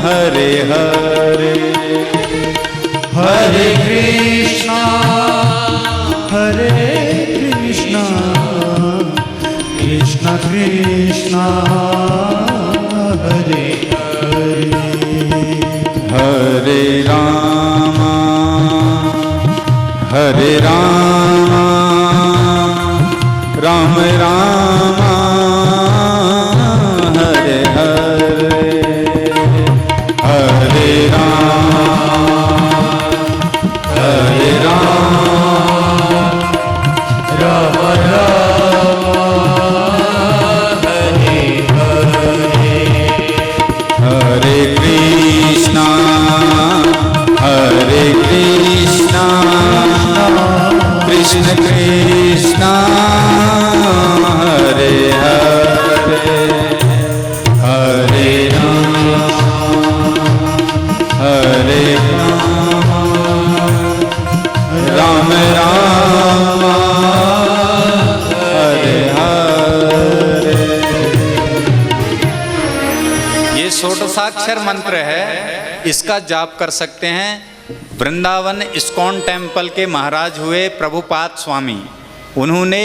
हरे हरे, हरे कृष्णा कृष्ण कृष्ण हरे हरे राम हरे राम राम राम हरे हरे हरे कृष्णा कृष्ण कृष्णा हरे हरे हरे राम राम हरे हरे। ये षोडशाक्षर मंत्र है, इसका जाप कर सकते हैं। वृंदावन इस्कॉन टेम्पल के महाराज हुए प्रभुपाद स्वामी, उन्होंने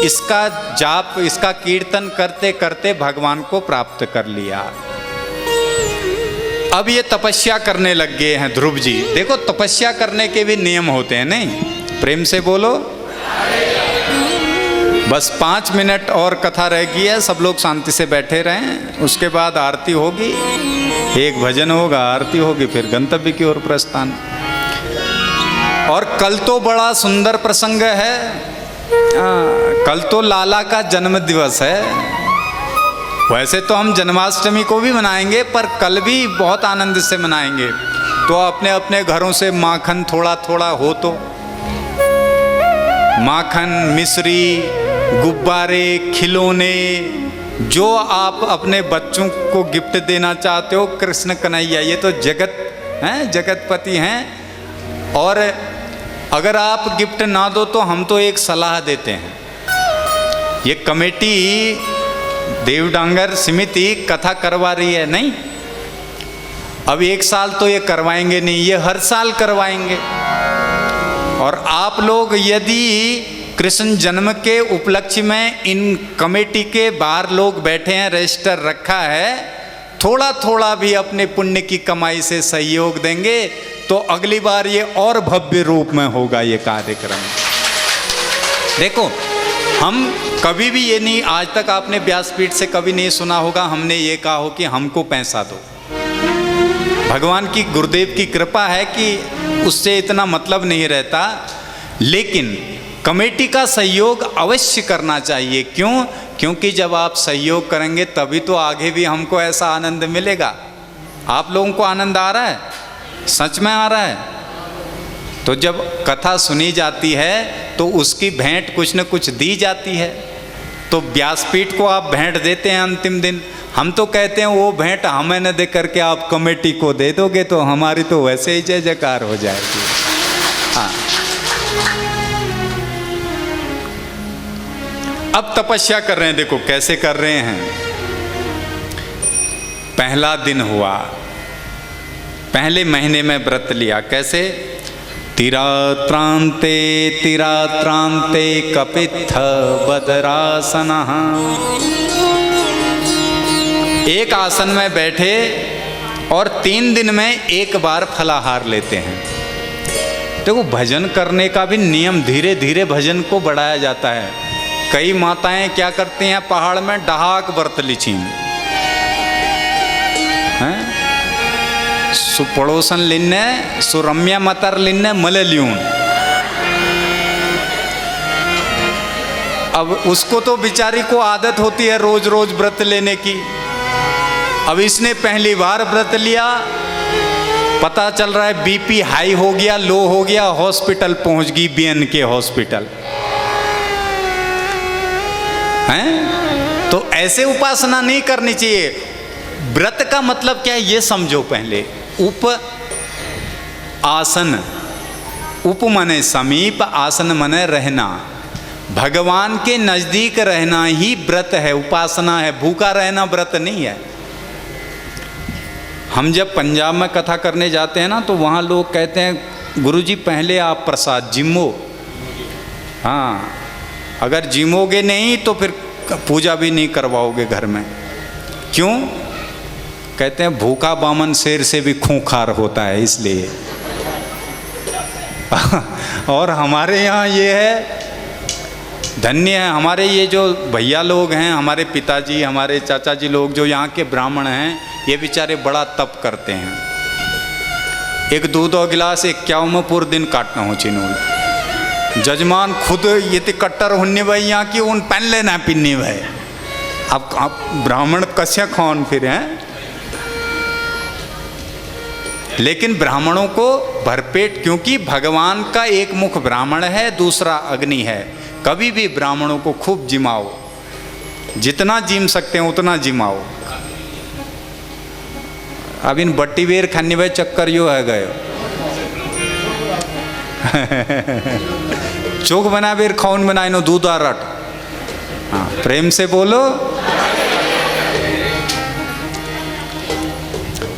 इसका जाप, इसका कीर्तन करते करते भगवान को प्राप्त कर लिया। अब ये तपस्या करने लग गए हैं ध्रुव जी। देखो तपस्या करने के भी नियम होते हैं, नहीं? प्रेम से बोलो। बस 5 मिनट और कथा रह गई है, सब लोग शांति से बैठे रहें। उसके बाद आरती होगी, एक भजन होगा, आरती होगी, फिर गंतव्य की ओर प्रस्थान। और कल तो बड़ा सुंदर प्रसंग है, कल तो लाला का जन्म दिवस है। वैसे तो हम जन्माष्टमी को भी मनाएंगे, पर कल भी बहुत आनंद से मनाएंगे। तो अपने अपने घरों से माखन थोड़ा थोड़ा हो, तो माखन, मिश्री, गुब्बारे, खिलौने, जो आप अपने बच्चों को गिफ्ट देना चाहते हो, कृष्ण कन्हैया ये तो जगत हैं, जगतपति हैं। और अगर आप गिफ्ट ना दो तो हम तो एक सलाह देते हैं, ये कमेटी देवडांगर समिति कथा करवा रही है, नहीं? अब 1 साल तो ये करवाएंगे नहीं, ये हर साल करवाएंगे। और आप लोग यदि कृष्ण जन्म के उपलक्ष्य में इन कमेटी के बाहर लोग बैठे हैं, रजिस्टर रखा है, थोड़ा थोड़ा भी अपने पुण्य की कमाई से सहयोग देंगे तो अगली बार ये और भव्य रूप में होगा ये कार्यक्रम। देखो हम कभी भी ये नहीं, आज तक आपने व्यासपीठ से कभी नहीं सुना होगा हमने ये कहा हो कि हमको पैसा दो। भगवान की, गुरुदेव की कृपा है कि उससे इतना मतलब नहीं रहता, लेकिन कमेटी का सहयोग अवश्य करना चाहिए। क्यों? क्योंकि जब आप सहयोग करेंगे तभी तो आगे भी हमको ऐसा आनंद मिलेगा। आप लोगों को आनंद आ रहा है? सच में आ रहा है? तो जब कथा सुनी जाती है तो उसकी भेंट कुछ न कुछ दी जाती है। तो व्यासपीठ को आप भेंट देते हैं अंतिम दिन, हम तो कहते हैं वो भेंट हमें न दे करके आप कमेटी को दे दोगे तो हमारी तो वैसे ही जय जयकार हो जाएगी। हाँ, अब तपस्या कर रहे हैं, देखो कैसे कर रहे हैं। पहला दिन हुआ, पहले महीने में व्रत लिया। कैसे? तिरात्रांते तिरात्रांते कपित्थ बदरासनः। एक आसन में बैठे और 3 दिन में एक बार फलाहार लेते हैं। देखो भजन करने का भी नियम, धीरे धीरे भजन को बढ़ाया जाता है। कई माताएं क्या करती हैं, पहाड़ में डहाक व्रत लिछीन हैं, सुपड़ोसन लिन्ने, सुरम्या मतर लिन्ने मललियून। अब उसको तो बेचारी को आदत होती है रोज रोज व्रत लेने की। अब इसने पहली बार व्रत लिया, पता चल रहा है बीपी हाई हो गया, लो हो गया, हॉस्पिटल पहुंच गई, बीएन के हॉस्पिटल हैं। तो ऐसे उपासना नहीं करनी चाहिए। व्रत का मतलब क्या है ये समझो पहले। उप आसन, उप मने समीप, आसन मने रहना। भगवान के नजदीक रहना ही व्रत है, उपासना है। भूखा रहना व्रत नहीं है। हम जब पंजाब में कथा करने जाते हैं ना तो वहाँ लोग कहते हैं गुरुजी पहले आप प्रसाद जिमो। हाँ, अगर जिमोगे नहीं तो फिर पूजा भी नहीं करवाओगे घर में। क्यों? कहते हैं भूखा बामन शेर से भी खूंखार होता है, इसलिए। और हमारे यहाँ ये है धन्य है हमारे ये जो भैया लोग हैं, हमारे पिताजी, हमारे चाचा जी लोग जो यहाँ के ब्राह्मण हैं, ये बेचारे बड़ा तप करते हैं। एक दूध और गिलास 51 पूरे दिन काटना हो चिन्हों। जजमान खुद ये तो कट्टर होने भाई यहाँ की उन पहन लेना पीने भाई। अब ब्राह्मण कस्य कौन फिर हैं? लेकिन ब्राह्मणों को भरपेट, क्योंकि भगवान का एक मुख ब्राह्मण है, दूसरा अग्नि है। कभी भी ब्राह्मणों को खूब जिमाओ, जितना जिम सकते हैं उतना जिमाओ। अब इन बट्टी बेर खाने भाई चक्कर यो है गए। चोक बना बेर खौन बना इनो दूध आ रट। हाँ, प्रेम से बोलो।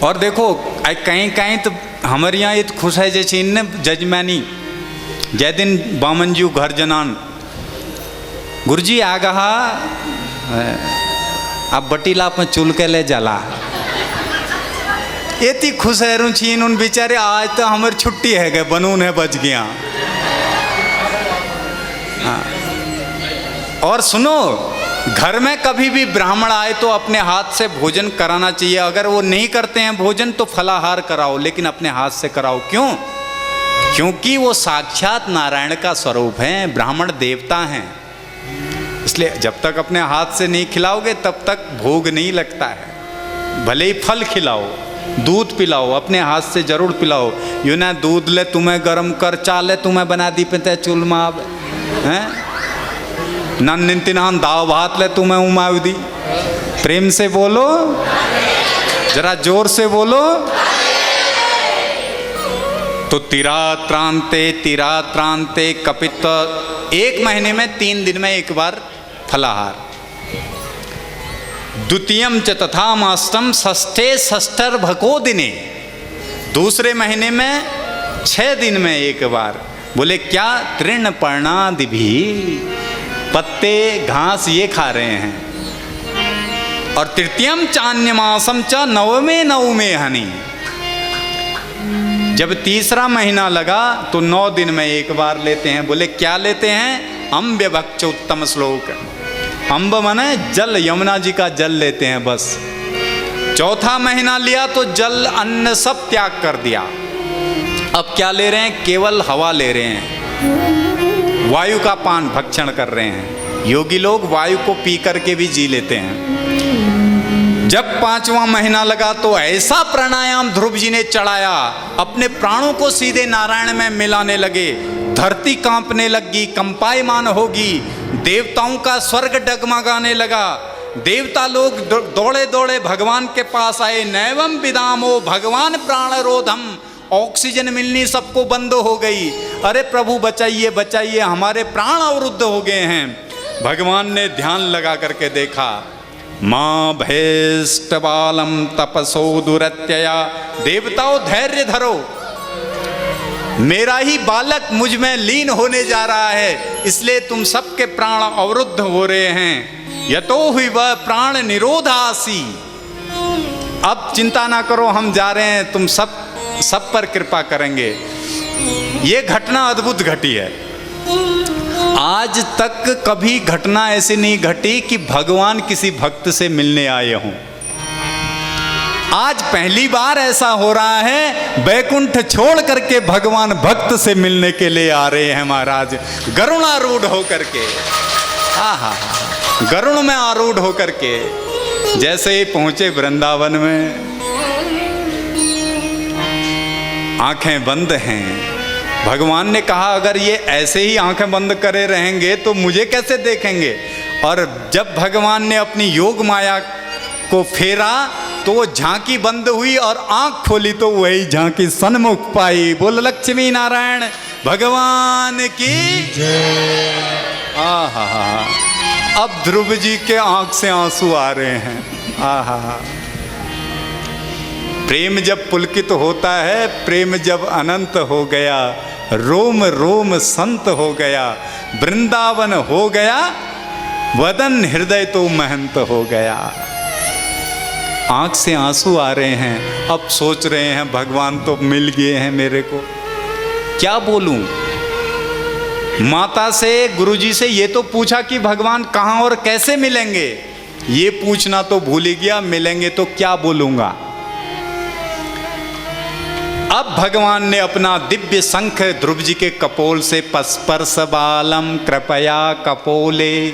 और देखो कहीं कहीं तो हमारे यहाँ ये खुश है जैसे इन जजमानी जय दिन बामन जी घर जनान गुरुजी आ गहा अब बटीला पर चुल के ले जाला। इतनी खुश है रुचीन उन बेचारे, आज तो हमारी छुट्टी है गए बनून है बच गया। हाँ। और सुनो, घर में कभी भी ब्राह्मण आए तो अपने हाथ से भोजन कराना चाहिए। अगर वो नहीं करते हैं भोजन तो फलाहार कराओ, लेकिन अपने हाथ से कराओ। क्यों? क्योंकि वो साक्षात नारायण का स्वरूप हैं, ब्राह्मण देवता हैं। इसलिए जब तक अपने हाथ से नहीं खिलाओगे तब तक भोग नहीं लगता है। भले ही फल खिलाओ, दूध पिलाओ, अपने हाथ से जरूर पिलाओ। यूँ ना दूध ले तुम्हें गर्म कर, चाले तुम्हें बना दी पे चुल माव हैं, नन्तिनान दाव भात ले तुम्हें उमाव दी। प्रेम से बोलो, जरा जोर से बोलो। तो तिरात्रांते कपित, 1 महीने में 3 दिन में एक बार फलाहार। द्वितीयम च तथा मास्तम षष्ठे षष्ठर भको दिने, दूसरे महीने में 6 दिन में एक बार। बोले क्या? तृण पर्णादि भी, पत्ते घास ये खा रहे हैं। और तृतीयम चान्यमासम च नवमे हनि, जब तीसरा महीना लगा तो 9 दिन में एक बार लेते हैं। बोले क्या लेते हैं? अम्ब भक्ष उत्तम श्लोक। अम्ब माने जल, यमुना जी का जल लेते हैं बस। चौथा महीना लिया तो जल अन्न सब त्याग कर दिया। अब क्या ले रहे हैं? केवल हवा ले रहे हैं, वायु का पान भक्षण कर रहे हैं। योगी लोग वायु को पी करके भी जी लेते हैं। जब 5वां महीना लगा तो ऐसा प्राणायाम ध्रुव जी ने चढ़ाया, अपने प्राणों को सीधे नारायण में मिलाने लगे। धरती कांपने लगी, कंपायमान होगी, देवताओं का स्वर्ग डगमगाने लगा। देवता लोग दौड़े दौड़े भगवान के पास आए। नैवम विदामो भगवान प्राण रोधम, ऑक्सीजन मिलनी सबको बंद हो गई। अरे प्रभु बचाइए बचाइए, हमारे प्राण अवरुद्ध हो गए हैं। भगवान ने ध्यान लगा करके देखा, माँ भैष्ट बालम तपसो दुरत्यया, देवताओं धैर्य धरो, मेरा ही बालक मुझ में लीन होने जा रहा है, इसलिए तुम सबके प्राण अवरुद्ध हो रहे हैं। यतो हुई वह प्राण निरोधासी, अब चिंता ना करो, हम जा रहे हैं, तुम सब पर कृपा करेंगे। ये घटना अद्भुत घटी है। आज तक कभी घटना ऐसी नहीं घटी कि भगवान किसी भक्त से मिलने आए हों। आज पहली बार ऐसा हो रहा है, बैकुंठ छोड़ करके भगवान भक्त से मिलने के लिए आ रहे हैं महाराज, गरुणारूढ़ होकर के। आहा, गरुण में आरूढ़ होकर के जैसे ही पहुंचे वृंदावन में, आंखें बंद हैं। भगवान ने कहा अगर ये ऐसे ही आंखें बंद करे रहेंगे तो मुझे कैसे देखेंगे। और जब भगवान ने अपनी योग माया को फेरा तो वो झांकी बंद हुई और आंख खोली तो वही झांकी सन्मुख पाई। बोल लक्ष्मी नारायण भगवान की जय। आहा, अब ध्रुव जी के आंख से आंसू आ रहे हैं। आहा, प्रेम जब पुलकित होता है, प्रेम जब अनंत हो गया, रोम रोम संत हो गया, वृंदावन हो गया, वदन हृदय तो महंत हो गया। आंख से आंसू आ रहे हैं। अब सोच रहे हैं भगवान तो मिल गए हैं मेरे को, क्या बोलूं। माता से, गुरुजी से ये तो पूछा कि भगवान कहाँ और कैसे मिलेंगे, ये पूछना तो भूल ही गया, मिलेंगे तो क्या बोलूंगा। अब भगवान ने अपना दिव्य शंख ध्रुव जी के कपोल से स्पर्श बालम कृपया कपोले,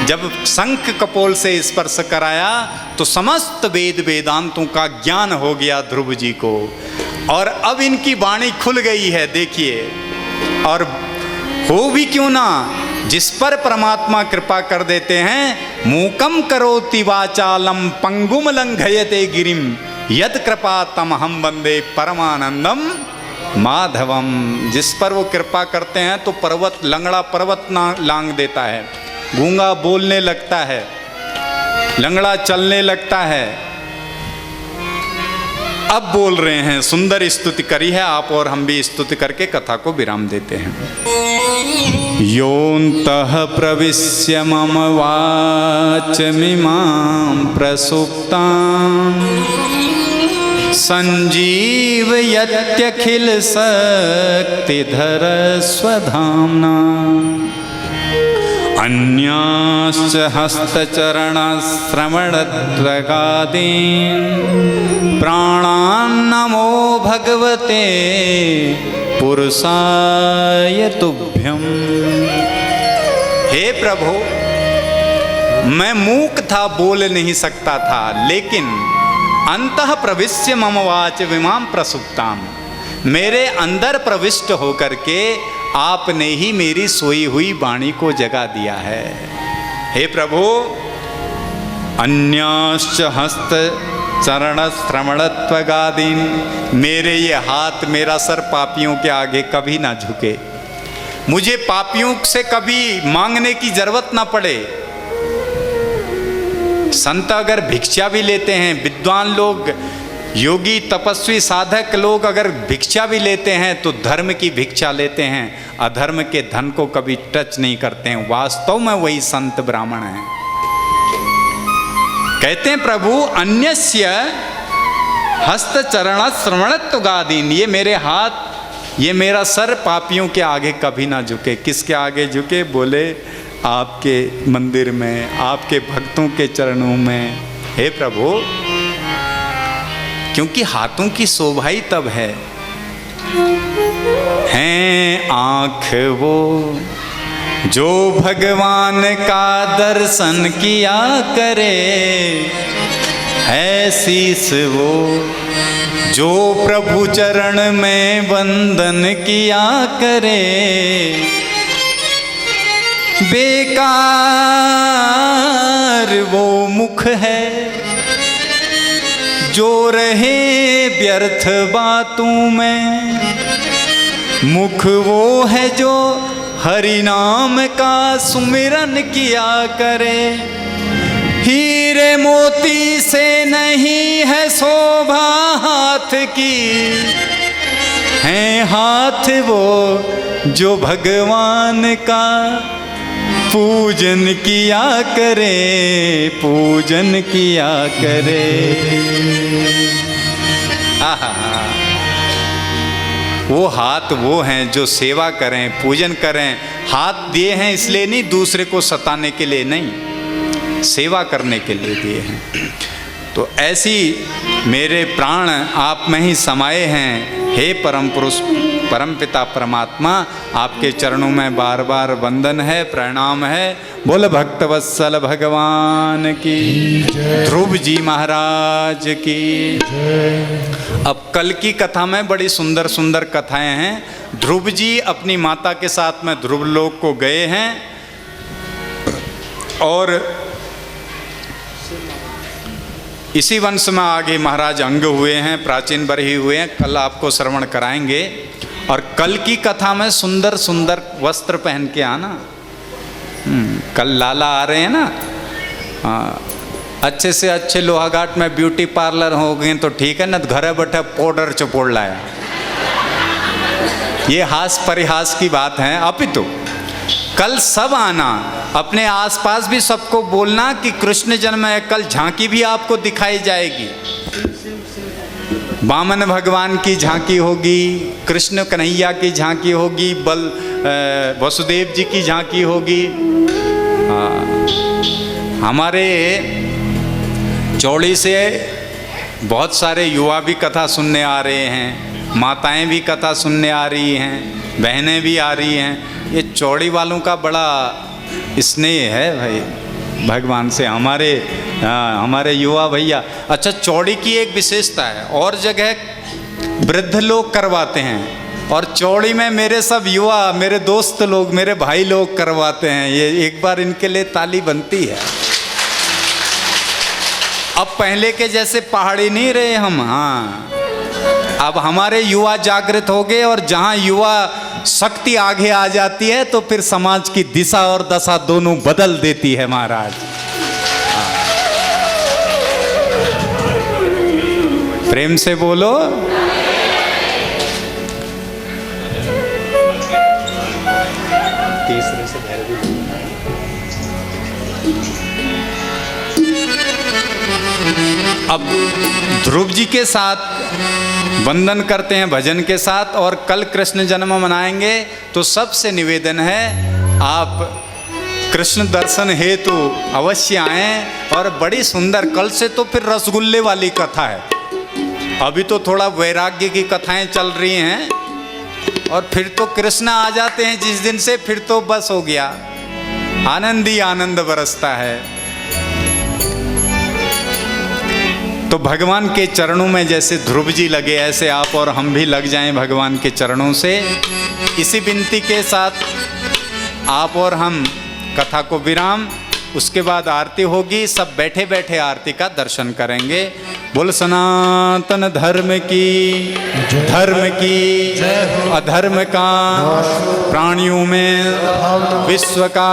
जब शंख कपोल से स्पर्श कराया तो समस्त वेद वेदांतों का ज्ञान हो गया ध्रुव जी को, और अब इनकी वाणी खुल गई है। देखिए, और हो भी क्यों ना, जिस पर परमात्मा कृपा कर देते हैं, मूकम करोति वाचालम पंगुम लंघयते गिरिम यद कृपा तम हम वंदे परमानंदम माधवम। जिस पर वो कृपा करते हैं तो पर्वत, लंगड़ा पर्वत लांग देता है, गूंगा बोलने लगता है, लंगड़ा चलने लगता है। अब बोल रहे हैं, सुंदर स्तुति करी है आप और हम भी स्तुति करके कथा को विराम देते हैं। योऽन्तः प्रविश्य मम वाचमिमां प्रसुप्तां संजीवयत्यखिल शक्तिधर स्वधाम्ना अन्याश्च हस्तचरणश्रवणत्वगादीन् प्राणान्नमो भगवते पुरुषाय तुभ्यम्। हे प्रभु, मैं मूक था, बोल नहीं सकता था, लेकिन अंतः प्रविश्य मम वाचमिमां प्रसुप्तां, मेरे अंदर प्रविष्ट होकर के आपने ही मेरी सोई हुई वाणी को जगा दिया है। हे प्रभु, अन्याश्च हस्त चरण श्रवणत्वगादीन, मेरे ये हाथ, मेरा सर पापियों के आगे कभी ना झुके, मुझे पापियों से कभी मांगने की जरूरत ना पड़े। संत अगर भिक्षा भी लेते हैं, विद्वान लोग, योगी तपस्वी साधक लोग अगर भिक्षा भी लेते हैं तो धर्म की भिक्षा लेते हैं, अधर्म के धन को कभी टच नहीं करते हैं। वास्तव में वही संत ब्राह्मण हैं। कहते हैं प्रभु, अन्यस्य हस्त चरण श्रवणत्वगादीन, ये मेरे हाथ, ये मेरा सर पापियों के आगे कभी ना झुके। किसके आगे झुके? बोले आपके मंदिर में, आपके भक्तों के चरणों में। हे प्रभु, क्योंकि हाथों की शोभा ही तब है आँख वो जो भगवान का दर्शन किया करे, है शीस वो जो प्रभु चरण में वंदन किया करे। बेकार वो मुख है जो रहे व्यर्थ बातों में, मुख वो है जो हरि नाम का सुमिरन किया करे। हीरे मोती से नहीं है शोभा हाथ की, है हाथ वो जो भगवान का पूजन किया करे, पूजन किया करे। वो हाथ वो हैं जो सेवा करें, पूजन करें। हाथ दिए हैं इसलिए नहीं, दूसरे को सताने के लिए नहीं, सेवा करने के लिए दिए हैं। तो ऐसी मेरे प्राण आप में ही समाये हैं। हे परम पुरुष, परम पिता परमात्मा, आपके चरणों में बार बार वंदन है, प्रणाम है। बोल भक्तवत्सल भगवान की, ध्रुव जी महाराज की। अब कल की कथा में बड़ी सुंदर सुंदर कथाएं हैं। ध्रुव जी अपनी माता के साथ में ध्रुव लोक को गए हैं और इसी वंश में आगे महाराज अंग हुए हैं, प्राचीन बरही हुए हैं। कल आपको श्रवण कराएंगे। और कल की कथा में सुंदर सुंदर वस्त्र पहन के आना। कल लाला आ रहे हैं ना, अच्छे से अच्छे लोहाघाट में ब्यूटी पार्लर हो गए तो ठीक है ना, घरे बैठे पाउडर चपोड़ लाया। ये हास परिहास की बात है। अपितु कल सब आना, अपने आसपास भी सबको बोलना कि कृष्ण जन्म है। कल झांकी भी आपको दिखाई जाएगी, वामन भगवान की झांकी होगी, कृष्ण कन्हैया की झांकी होगी, वसुदेव जी की झांकी होगी। हमारे चौड़ी से बहुत सारे युवा भी कथा सुनने आ रहे हैं, माताएं भी कथा सुनने आ रही हैं, बहनें भी आ रही हैं। ये चौड़ी वालों का बड़ा स्नेह है भाई भगवान से, हमारे युवा भैया। अच्छा, चौड़ी की एक विशेषता है, और जगह वृद्ध लोग करवाते हैं और चौड़ी में मेरे सब युवा, मेरे दोस्त लोग, मेरे भाई लोग करवाते हैं। ये एक बार इनके लिए ताली बनती है। अब पहले के जैसे पहाड़ी नहीं रहे हम, हाँ, अब हमारे युवा जागृत हो गए, और जहाँ युवा शक्ति आगे आ जाती है तो फिर समाज की दिशा और दशा दोनों बदल देती है महाराज। प्रेम से बोलो। तीसरे से अब ध्रुव जी के साथ वंदन करते हैं भजन के साथ, और कल कृष्ण जन्म मनाएंगे। तो सबसे निवेदन है आप कृष्ण दर्शन हेतु अवश्य आएं। और बड़ी सुंदर, कल से तो फिर रसगुल्ले वाली कथा है, अभी तो थोड़ा वैराग्य की कथाएं चल रही हैं, और फिर तो कृष्ण आ जाते हैं जिस दिन से, फिर तो बस हो गया, आनंद ही आनंद बरसता है। तो भगवान के चरणों में जैसे ध्रुव जी लगे, ऐसे आप और हम भी लग जाएं भगवान के चरणों से। इसी विनती के साथ आप और हम कथा को विराम, उसके बाद आरती होगी। सब बैठे बैठे आरती का दर्शन करेंगे। बोल सनातन धर्म की अधर्म का प्राणियों में विश्व का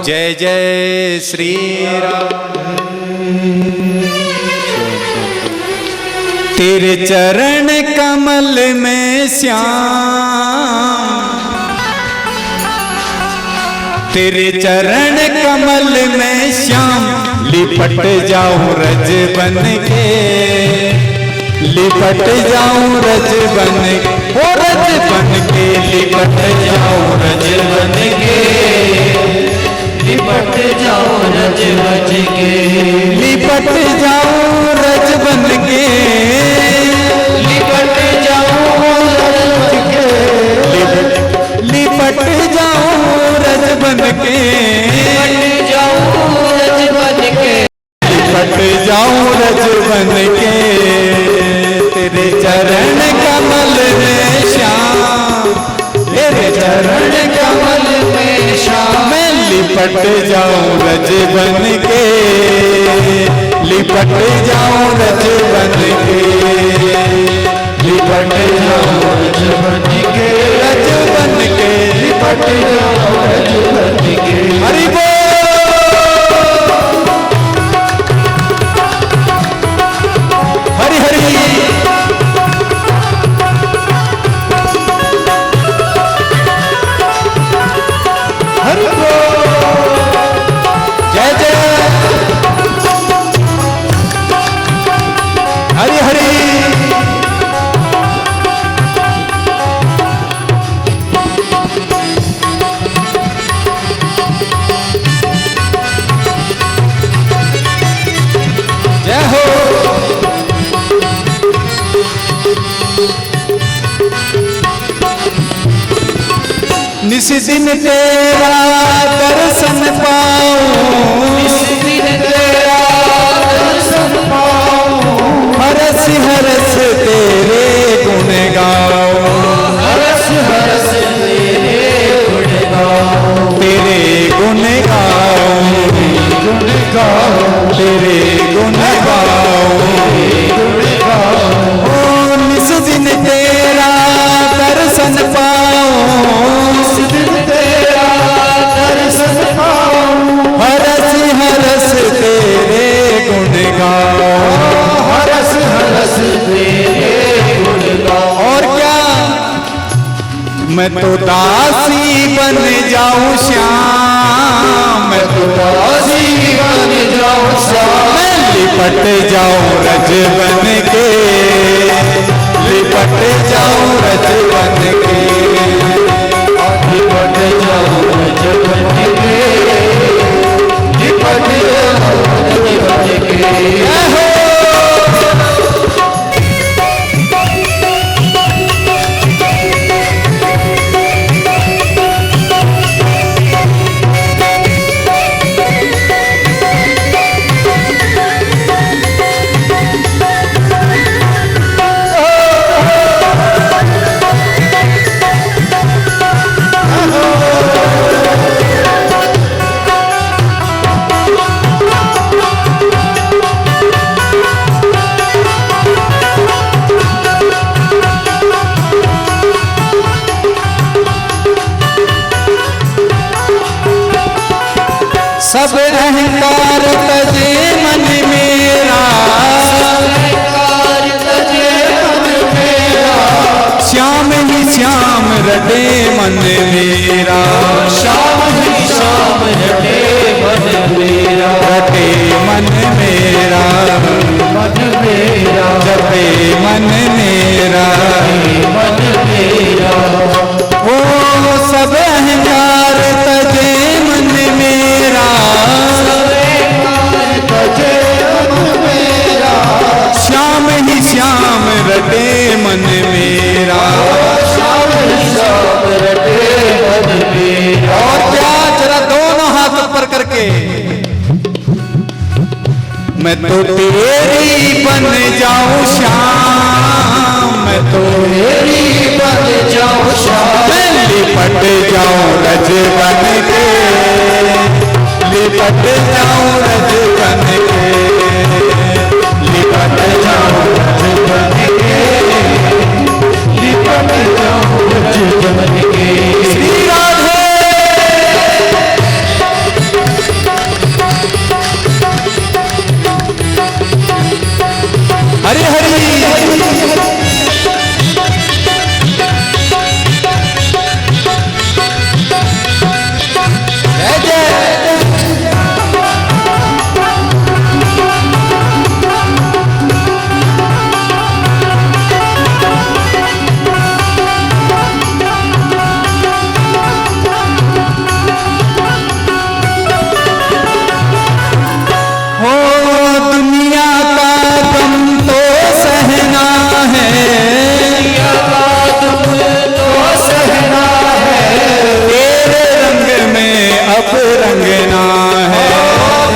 जय जय श्री राम। तेरे चरण कमल में श्याम, तेरे चरण कमल में श्याम, लिपट जाऊं रज बन के, लिपट जाऊं रज बन के, ओ रज बन के, लिपट जाऊं रज बन के, लिपट जाओ रज बन के, लिपट जाऊं रज बन के, लिपट जाओ रज बन के, लिपट जाऊं रज बन के, लिपट जाओ रज बन के, लिपट जाऊं रज बन के। तेरे चरण कमल में श्याम, तेरे चरण कमल में श्याम, मैं लिपट जाऊं रज बन के, लिपट जाऊं रज बन के, लिपट जाऊं रज बन के, रज बन के, लिपट जाऊं रज बन के। हरि बोल। हरि हरि। हरि बोल। जय जय। हरि हरि। जय हो। निस दिन तेरा दर्शन पाऊं, निस दिन तेरा दर्शन पाऊं, हरस हरस तेरे गुण गाऊं, हरस हरस तेरे गुण गाऊं, तेरे गुण गाऊं, गुण गाऊं, तेरे गुण गाऊं, गुण गाऊं, ओ निस दिन तेरा दर्शन पाऊं, निस दिन तेरा दर्शन पाऊं, हरस हरस तेरे गुण गाऊं, हरस हरस तेरे गुण गाऊं। और क्या मैं तो दासी बन जाऊं श्याम, मैं तो दासी बन जाऊं श्याम, मैं लिपट जाऊं रज बन के, लिपट जाऊं रज बन के, सब अहंकार तजे मन मेरा, अहंकार तजे मन मेरा, श्याम ही श्याम रटे मन मेरा, श्याम ही श्याम रटे मन मेरा, रटे मन मेरा, मन मेरा, जपे मन मेरा, मन मेरा। ओ सब अहंकार तजे मन मेरा, अहंकार तजे मन मेरा, श्याम ही श्याम रटे मन मेरा, श्याम ही श्याम रटे मन मेरा। और क्या, जरा दोनों हाथ ऊपर करके, मैं तो तेरी बन जाऊं श्याम, मैं तो तेरी बन जाऊं श्याम, मैं लिपट जाऊं रज बन के, लिपट जाऊं रज बन के, लिपट जाऊं रज बन के, लिपट जाऊं रज बन के। श्री राधे। हरि हरि। जय जय। हो दुनिया का गम तो सहना है, दुनिया का दुख तो सहना है, तेरे रंग में अब रंगना है,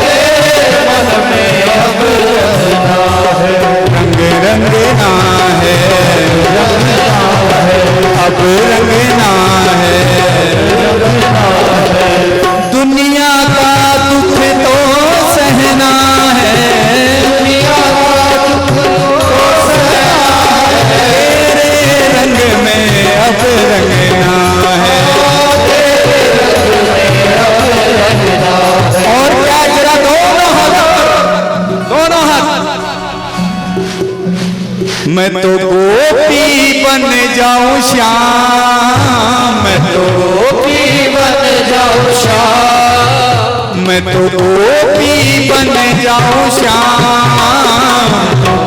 तेरे मन में अब रंगना है, रंग रंगना है, अब रंगना है, दुनिया का दुख तो सहना है, दुनिया का दुख तो सहना है, तेरे रंग में अब रंगना है, और क्या, जरा दोनों हाथ, दोनों हाथ। मैं तो गोपी बन जाऊं श्याम, मैं तो गोपी बन जाऊं श्याम, मैं तो गोपी बन जाऊं श्याम,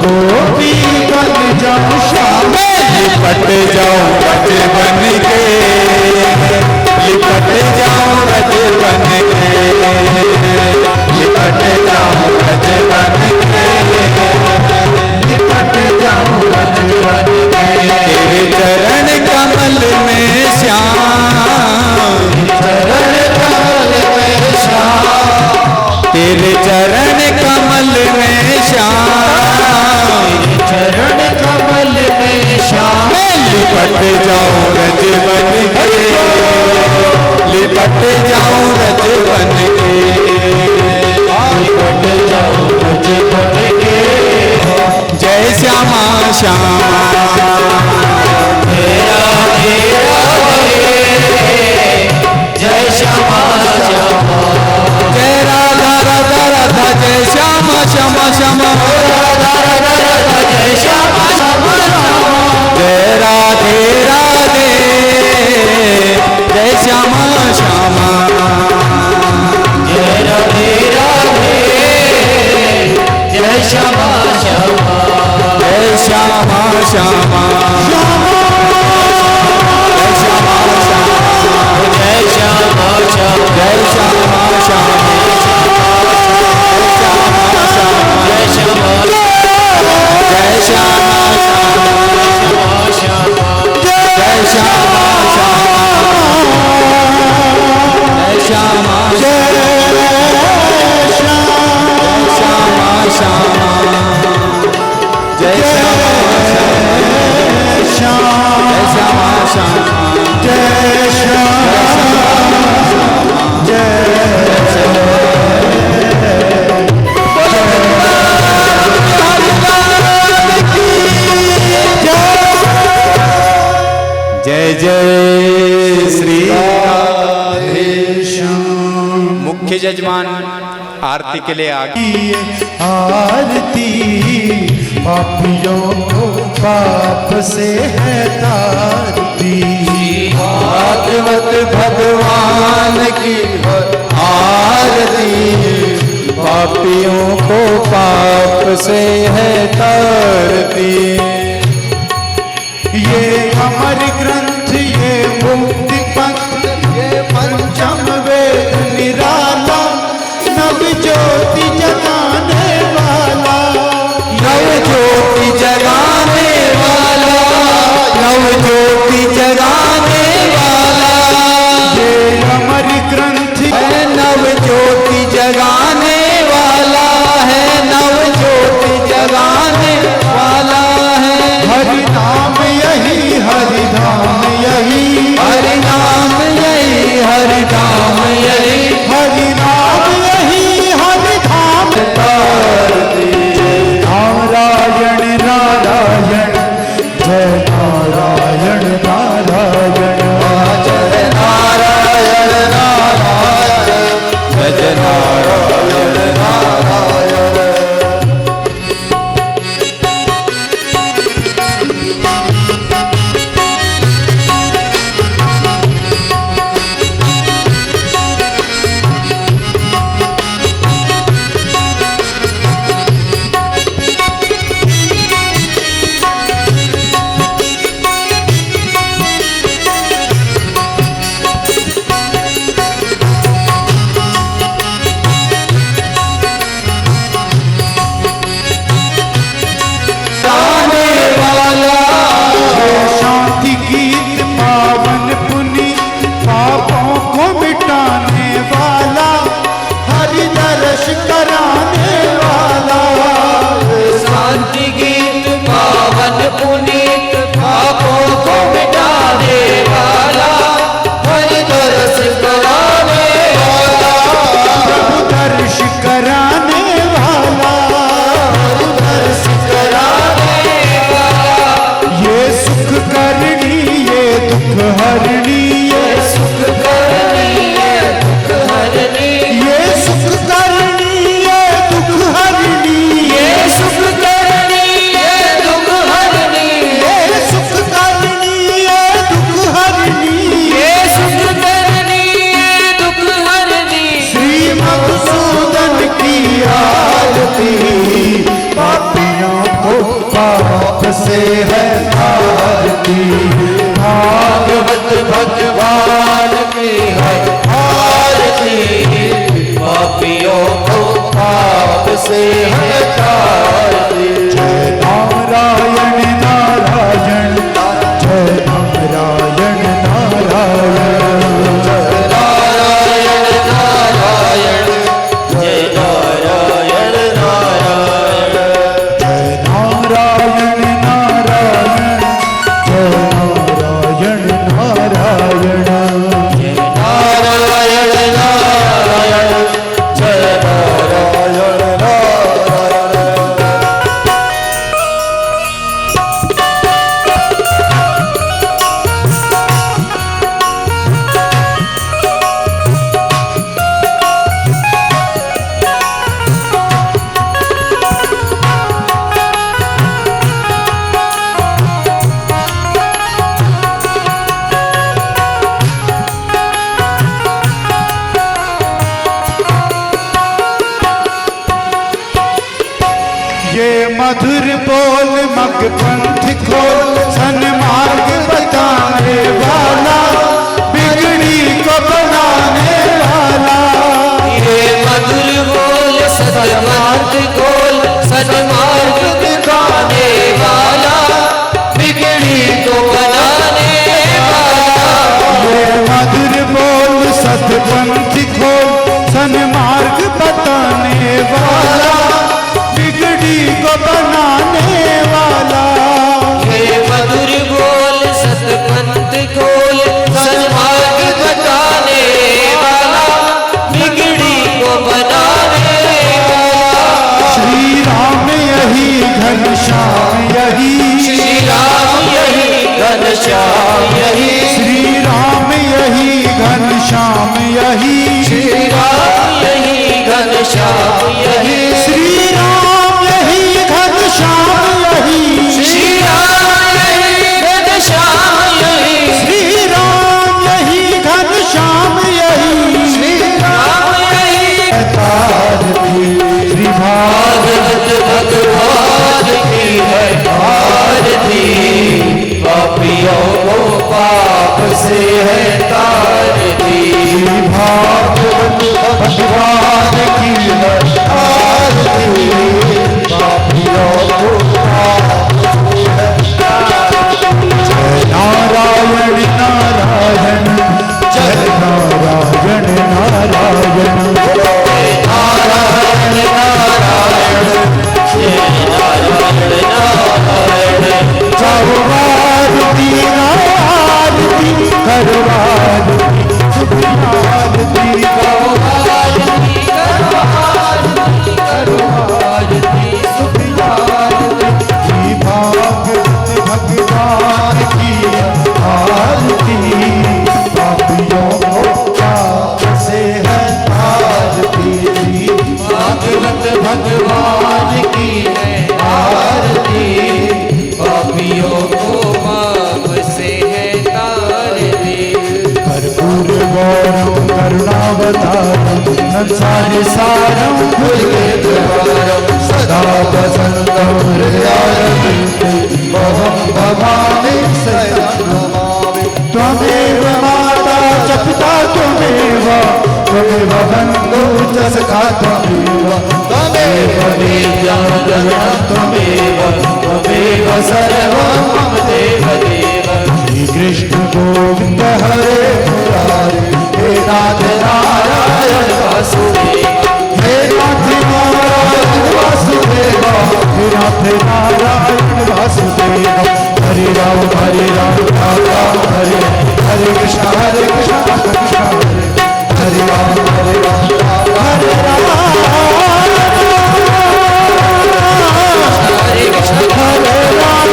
गोपी बन जाऊं श्याम, मैं लिपट जाऊं रज बन के, लिपट जाऊं रज बन के, लिपट जाऊं रज बन के, लिपट जाऊं रज बन के। तेरे चरण कमल में श्याम, चरण कमल में श्याम, तेरे चरण कमल में श्याम, चरण कमल में श्याम, मैं लिपट जाऊं रज बन के, लिपट जाऊं रज बन के, लिपट जाऊं रज बन के। जय श्यामा श्यामा, तेरा तेरा जय श्यामा श्यामा, जय राधा राधा राधा, जय श्यामा श्यामा श्यामा, राधा राधा राधा जय श्यामा श्यामा श्यामा, जय राधे राधे, जय श्यामा श्यामा, जय राधे राधे जय श्यामा श्यामा, जय श्यामा श्यामा, जय श्यामा श्यामा, जय श्यामा श्यामा, जय श्यामा श्यामा, जय श्यामा जय श्यामा श्यामा, जय श्यामा जय श्यामा, श्यामा श्यामा, जय श्यामा जजमान आरती के लिए आगे। आरती पापियों को पाप से है तारती, भागवत भगवान की आरती पापियों को पाप से है तारती। ये अमर ग्रंथ, ये मुक्ति पंथ, ये पंचम वेद निराला, नव ज्योति जगाने वाला, नव ज्योति जगाने वाला, नव ज्योति जगाने वाला। ये अमर ग्रंथ है, नव ज्योति जगाने वाला है, नव ज्योति जगाने वाला है। हरि नाम यही, हरि धाम यही, हरि नाम यही, हरि धाम यही, हरि नाम यही, हरि धाम तारती। नारायण नारायण जय नारायण नारायण, जय नारायण नारायण जय नारायण नारायण। शांति गीत पावन पुनि पापों को मिटाने वाला, हरि दर्श कराने वाला। शांति गीत पावन पुनीत पापों को मिटाने वाला, हरि दर्श कराने वाला, प्रभु दर्श कराने वाला, प्रभु दर्श कराने वाला। ये सुख करनी, ये दुख हरनी, ये सुख करनी, ये दुख हरनी, ये सुख करनी, ये दुख हरनी, ये सुख करनी, ये दुख हरनी, ये सुख करनी, ये दुख हरनी, ये सुख करनी, ये दुख हरनी। श्री मधुसूदन की आरती पापियों को पाप से है आरती, भागवत भगवान की है आरती पापियों को पाप से है तारती। जय नारायण नारायण जय नारायण नारायण, जय नारायण नारायण जय नारायण नारायण, जय नारायण नारायण जय नारायण नारायण, जय नारायण नारायण जय नारायण नारायण। ये मधुर बोल मग पंथ खोल, सन्मार्ग बताने वाला, बिगड़ी को बनाने वाला। ये मधुर बोल सन्मार्ग खोल, सन्मार्ग दिखाने वाला, बिगड़ी को बनाने वाला। ये मधुर बोल सतपंथ खोल, सन्मार्ग बताने वाला, बिगड़ी को बनाने वाला। ये मधुर बोल सतपंथ खोल, सन्मार्ग बताने वाला, बिगड़ी को बनाने वाला। श्री राम यही घनश्याम यही, श्री राम यही घनश्याम यही, श्री राम यही घनश्याम यही, श्री राम भगवान की आरती, पापियों को पाप से है आरती, भागवत भगवान की है आरती, पापियों को पाप से है तारती। कर्पूर गौरम करुणावतारम संसारि सारम भुजगेन्द्रहारम सदा वसन्तं हृदयारविन्दे भवं भवामि सदा नमामि। त्वमेव माता च पिता त्वमेव, त्वमेव बन्धु च सखा त्वमेव, त्वमेव विद्या जननी त्वमेव, त्वमेव सर्वं मम देवदेव। श्री कृष्ण गोविंद हरे मुरारे, हे नाथ नारायण वासुदेव, हे नाथ नारायण वासुदेव, हे नाथ नारायण वासुदेव। हरे राम राम राम हरे हरे कृष्ण कृष्ण कृष्ण हरे राम हरे राम हरे राम हरे कृष्ण हरे राम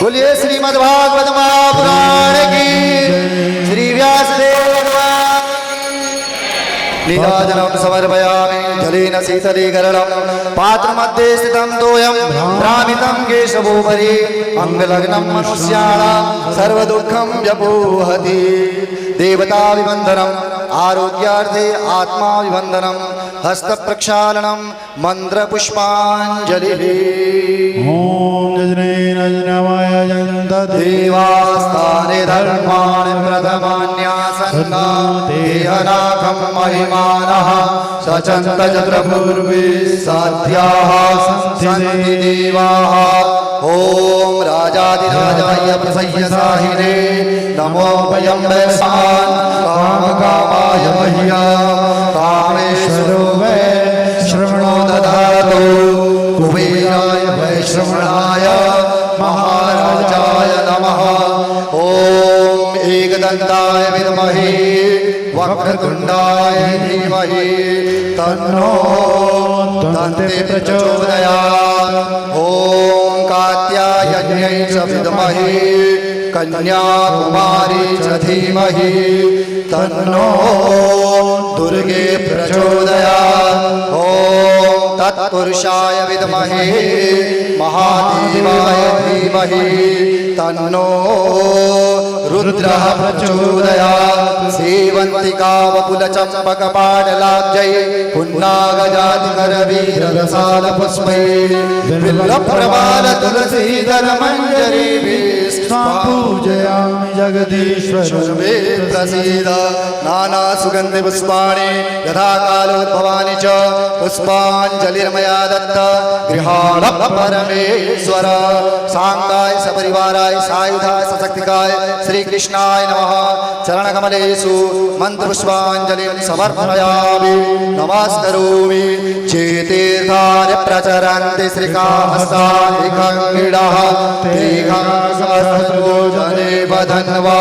बोलिए श्रीमद् भागवत महापुराण की। श्री व्यासदेव भगवान। नीराजनं समर्पयामि जलेन शीतलीकरणं, पात्रमध्ये स्थितं तोयं भ्रामितं केशवोपरि, अङ्गलग्नं मनुष्याणां सर्वदुःखं व्यपोहति। देवताभिवन्दनम्, आरोग्यार्थे आत्माभिवन्दनं, हस्तप्रक्षालनं, मन्त्रपुष्पाञ्जलिः। ओम जजनेनजनवाय देवास्तानि धर्माणि प्रथमान्यासन्ना, देहनाथं महिमानः सचन्त चतुर्पूर्वे साध्याः सन्ति देवाः। ॐ राजाधिराजाय प्रसह्यसाहिने नमो वयं वैश्वान् कामकामाय मह्यं, कामेश्वरो वै श्रवणो दधातु, कुबेराय वैश्रवणाय महाराजाय नमः। ॐ एकदन्ताय विद्महे वक्रतुण्डाय धीमहि तन्नो दन्ति प्रचोदयात्। ॐ कात्यायन्यै च विद्महे कन्याकुमारी च धीमहि तन्नो दुर्गे प्रचोदयात्। ॐ तत्पुरुषाय विद्महे महादेवाय धीमहि तन्नो रुद्रः प्रचोदयात्। सेवन्तिका वपुलचम्पकपाटलाब्जै पुन्नागजातिकरवीररसालपुष्पै बिल्वप्रवाल तुलसीदल मञ्जरीभिः पूजयामि जगदीश्वर मे प्रसीद। नानासुगन्धिपुष्पाणि यथा कालोद्भवानि च पुष्पाञ्जलिर्मया दत्त गृहाण परमेश्वर। सांगाय सपरिवाराय सायुधाय सशक्तिकाय श्रीकृष्णाय नमः। चरणकमलेषु मन्त्रपुष्पाञ्जलिं समर्पयामि नमस्करोमि। चेतीर्थानि प्रचरन्ति श्रीकामस्तानि खङ्गिणः जने वधन्वा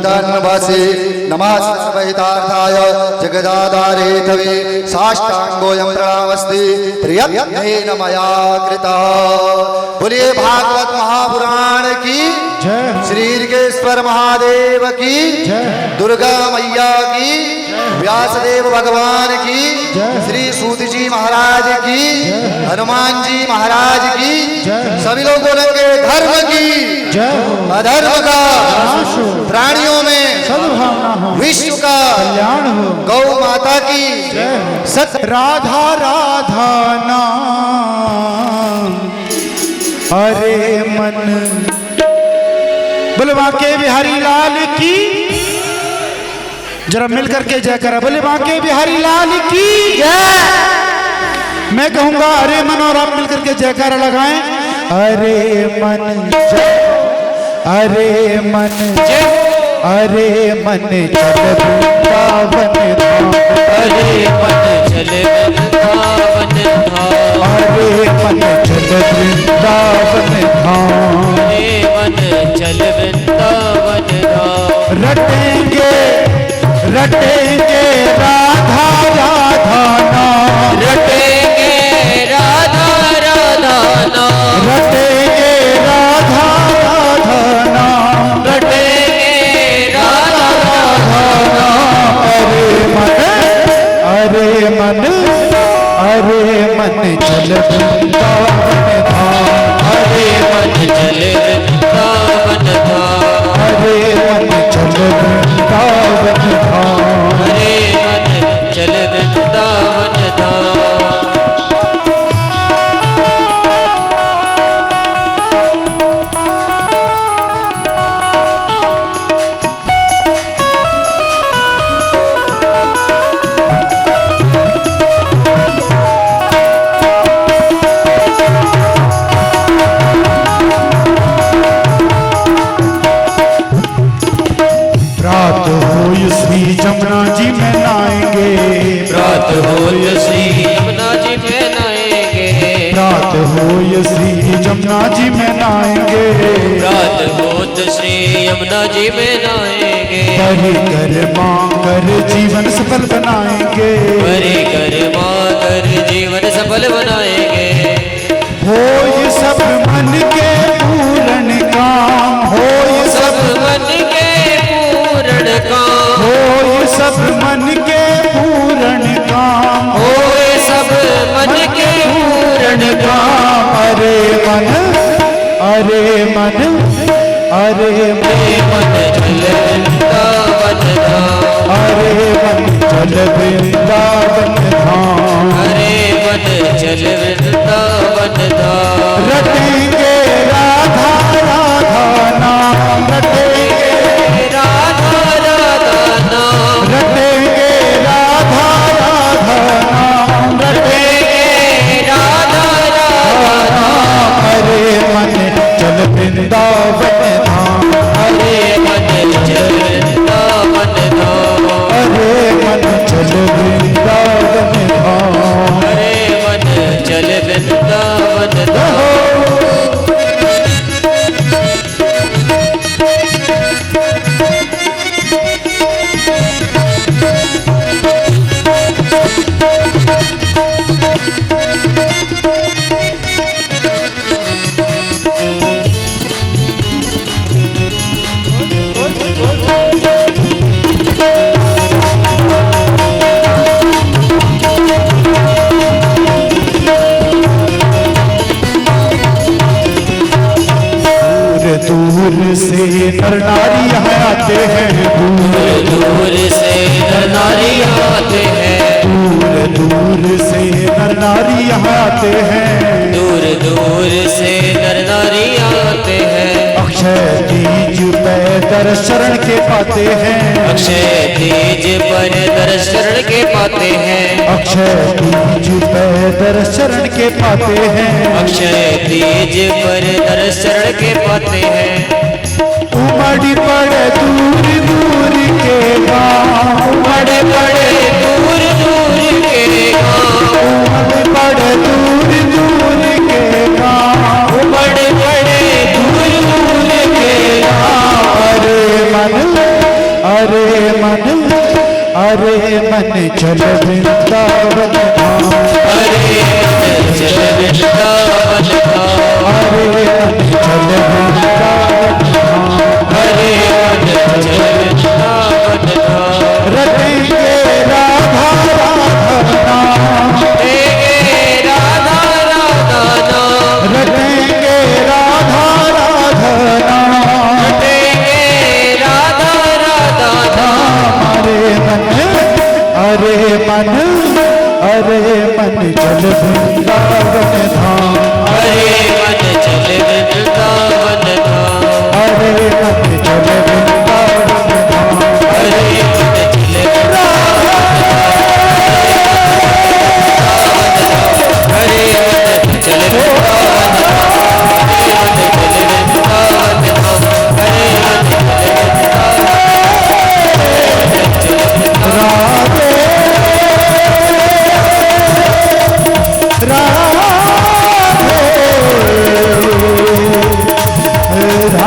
तन्वसि नमस्कृतार्थाय जगदाधारे तवे साष्टांगोऽयं प्रणामस्ति प्रियत्वेन मया कृतः। बोलिए भागवत महापुराण की जय। श्री ऋगेश्वर महादेव की जय। दुर्गा मैया की, व्यासदेव भगवान की, जय। श्री सूत जी महाराज की, हनुमान जी महाराज की, जय। सभी लोग बोलेंगे धर्म की, जय हो, अधर्म का नाश हो, प्राणियों में सद्भावना हो, विश्व का कल्याण हो, गौ माता की जय हो। सत्य। राधा राधा नाम हरे मन, बोले बांके बिहारी लाल की, जरा मिल करके जय करा, बोले बांके बिहारी लाल की जय। मैं कहूंगा अरे मन और आप मिलकर के जयकारा लगाएं। अरे मन जय, अरे मन जय, अरे मन चल वृंदावन धाम, हरे मन चल वृंदावन धाम, मन चल वृंदावन धाम, हरे मन चल वृंदावन धाम। रटेंगे रटेंगे राधा राधा नाम, रटेंगे राधा राधा नाम, रटेंगे राधा राधा नाम, रटेंगे राधा राधा नाम। अरे मन अरे मन चल वृंदावन धाम, हरे मन चल वृंदावन धाम, अरे मन चल वृंदावन धाम। हरे मन चल वृंदावन धाम। रात हो श्री जमुना जी में नाएंगे, रात हो श्री यमुना जी में नाएंगे, रात हो श्री जमुना जी में नाएंगे, रात हो श्री यमुना जी में नाएंगे। परी कर मां कर जीवन सफल बनाएंगे, परी कर मां कर जीवन सफल बनाएंगे। हो ये सब मन के पूर्ण काम, हो ये सब मन के पूर्ण काम, हो ये सब मन के पूर्ण काम, हो सब मन के पूर्ण काम। अरे मन अरे मन अरे मन चल वृंदावन धाम, अरे मन चल वृंदावन धाम, हरे मन चल वृंदावन धाम। रटेंगे राधा राधा नाम, रटेंगे राधा राधा नाम, रटेंगे राधा राधा नाम, रटेंगे राधा राधा नाम। अरे मन चल वृंदावन धाम, हरे मन चल वृंदावन धाम, अरे मन चल वृंदावन धाम। हरे मन चल वृंदावन धाम। दूर से नर नारी यहाँ आते हैं, दूर दूर से नर नारी आते हैं, दूर दूर से नर नारी यहाँ आते हैं, दूर दूर से नर नारी आते हैं। अक्षय तीज पे दर्शन के पाते हैं, अक्षय तीज पर दर्शन के पाते हैं, अक्षय तीज पे दर्शन के पाते हैं, अक्षय तीज पर दर्शन के पाते हैं। उमड़ी पड़े दूर दूर के गाँव, बड़े बड़े दूर दूर के गाँव, उमड़ पड़े दूर दूर के गाँव, बड़े बड़े दूर दूर के गाँव। अरे मन अरे मन चल वृंदावन धाम, हरे मन चल वृंदावन धाम, अरे मन चल वृंदावन धाम। हरे मन चल वृंदावन धाम। रटेंगे राधा राधा नाम, रटेंगे राधा राधा नाम, रटेंगे राधा राधा नाम। रटेंगे राधा राधा नाम। अरे मन चल वृंदावन धाम, हरे मन चल वृंदावन धाम, अरे मन चल वृंदावन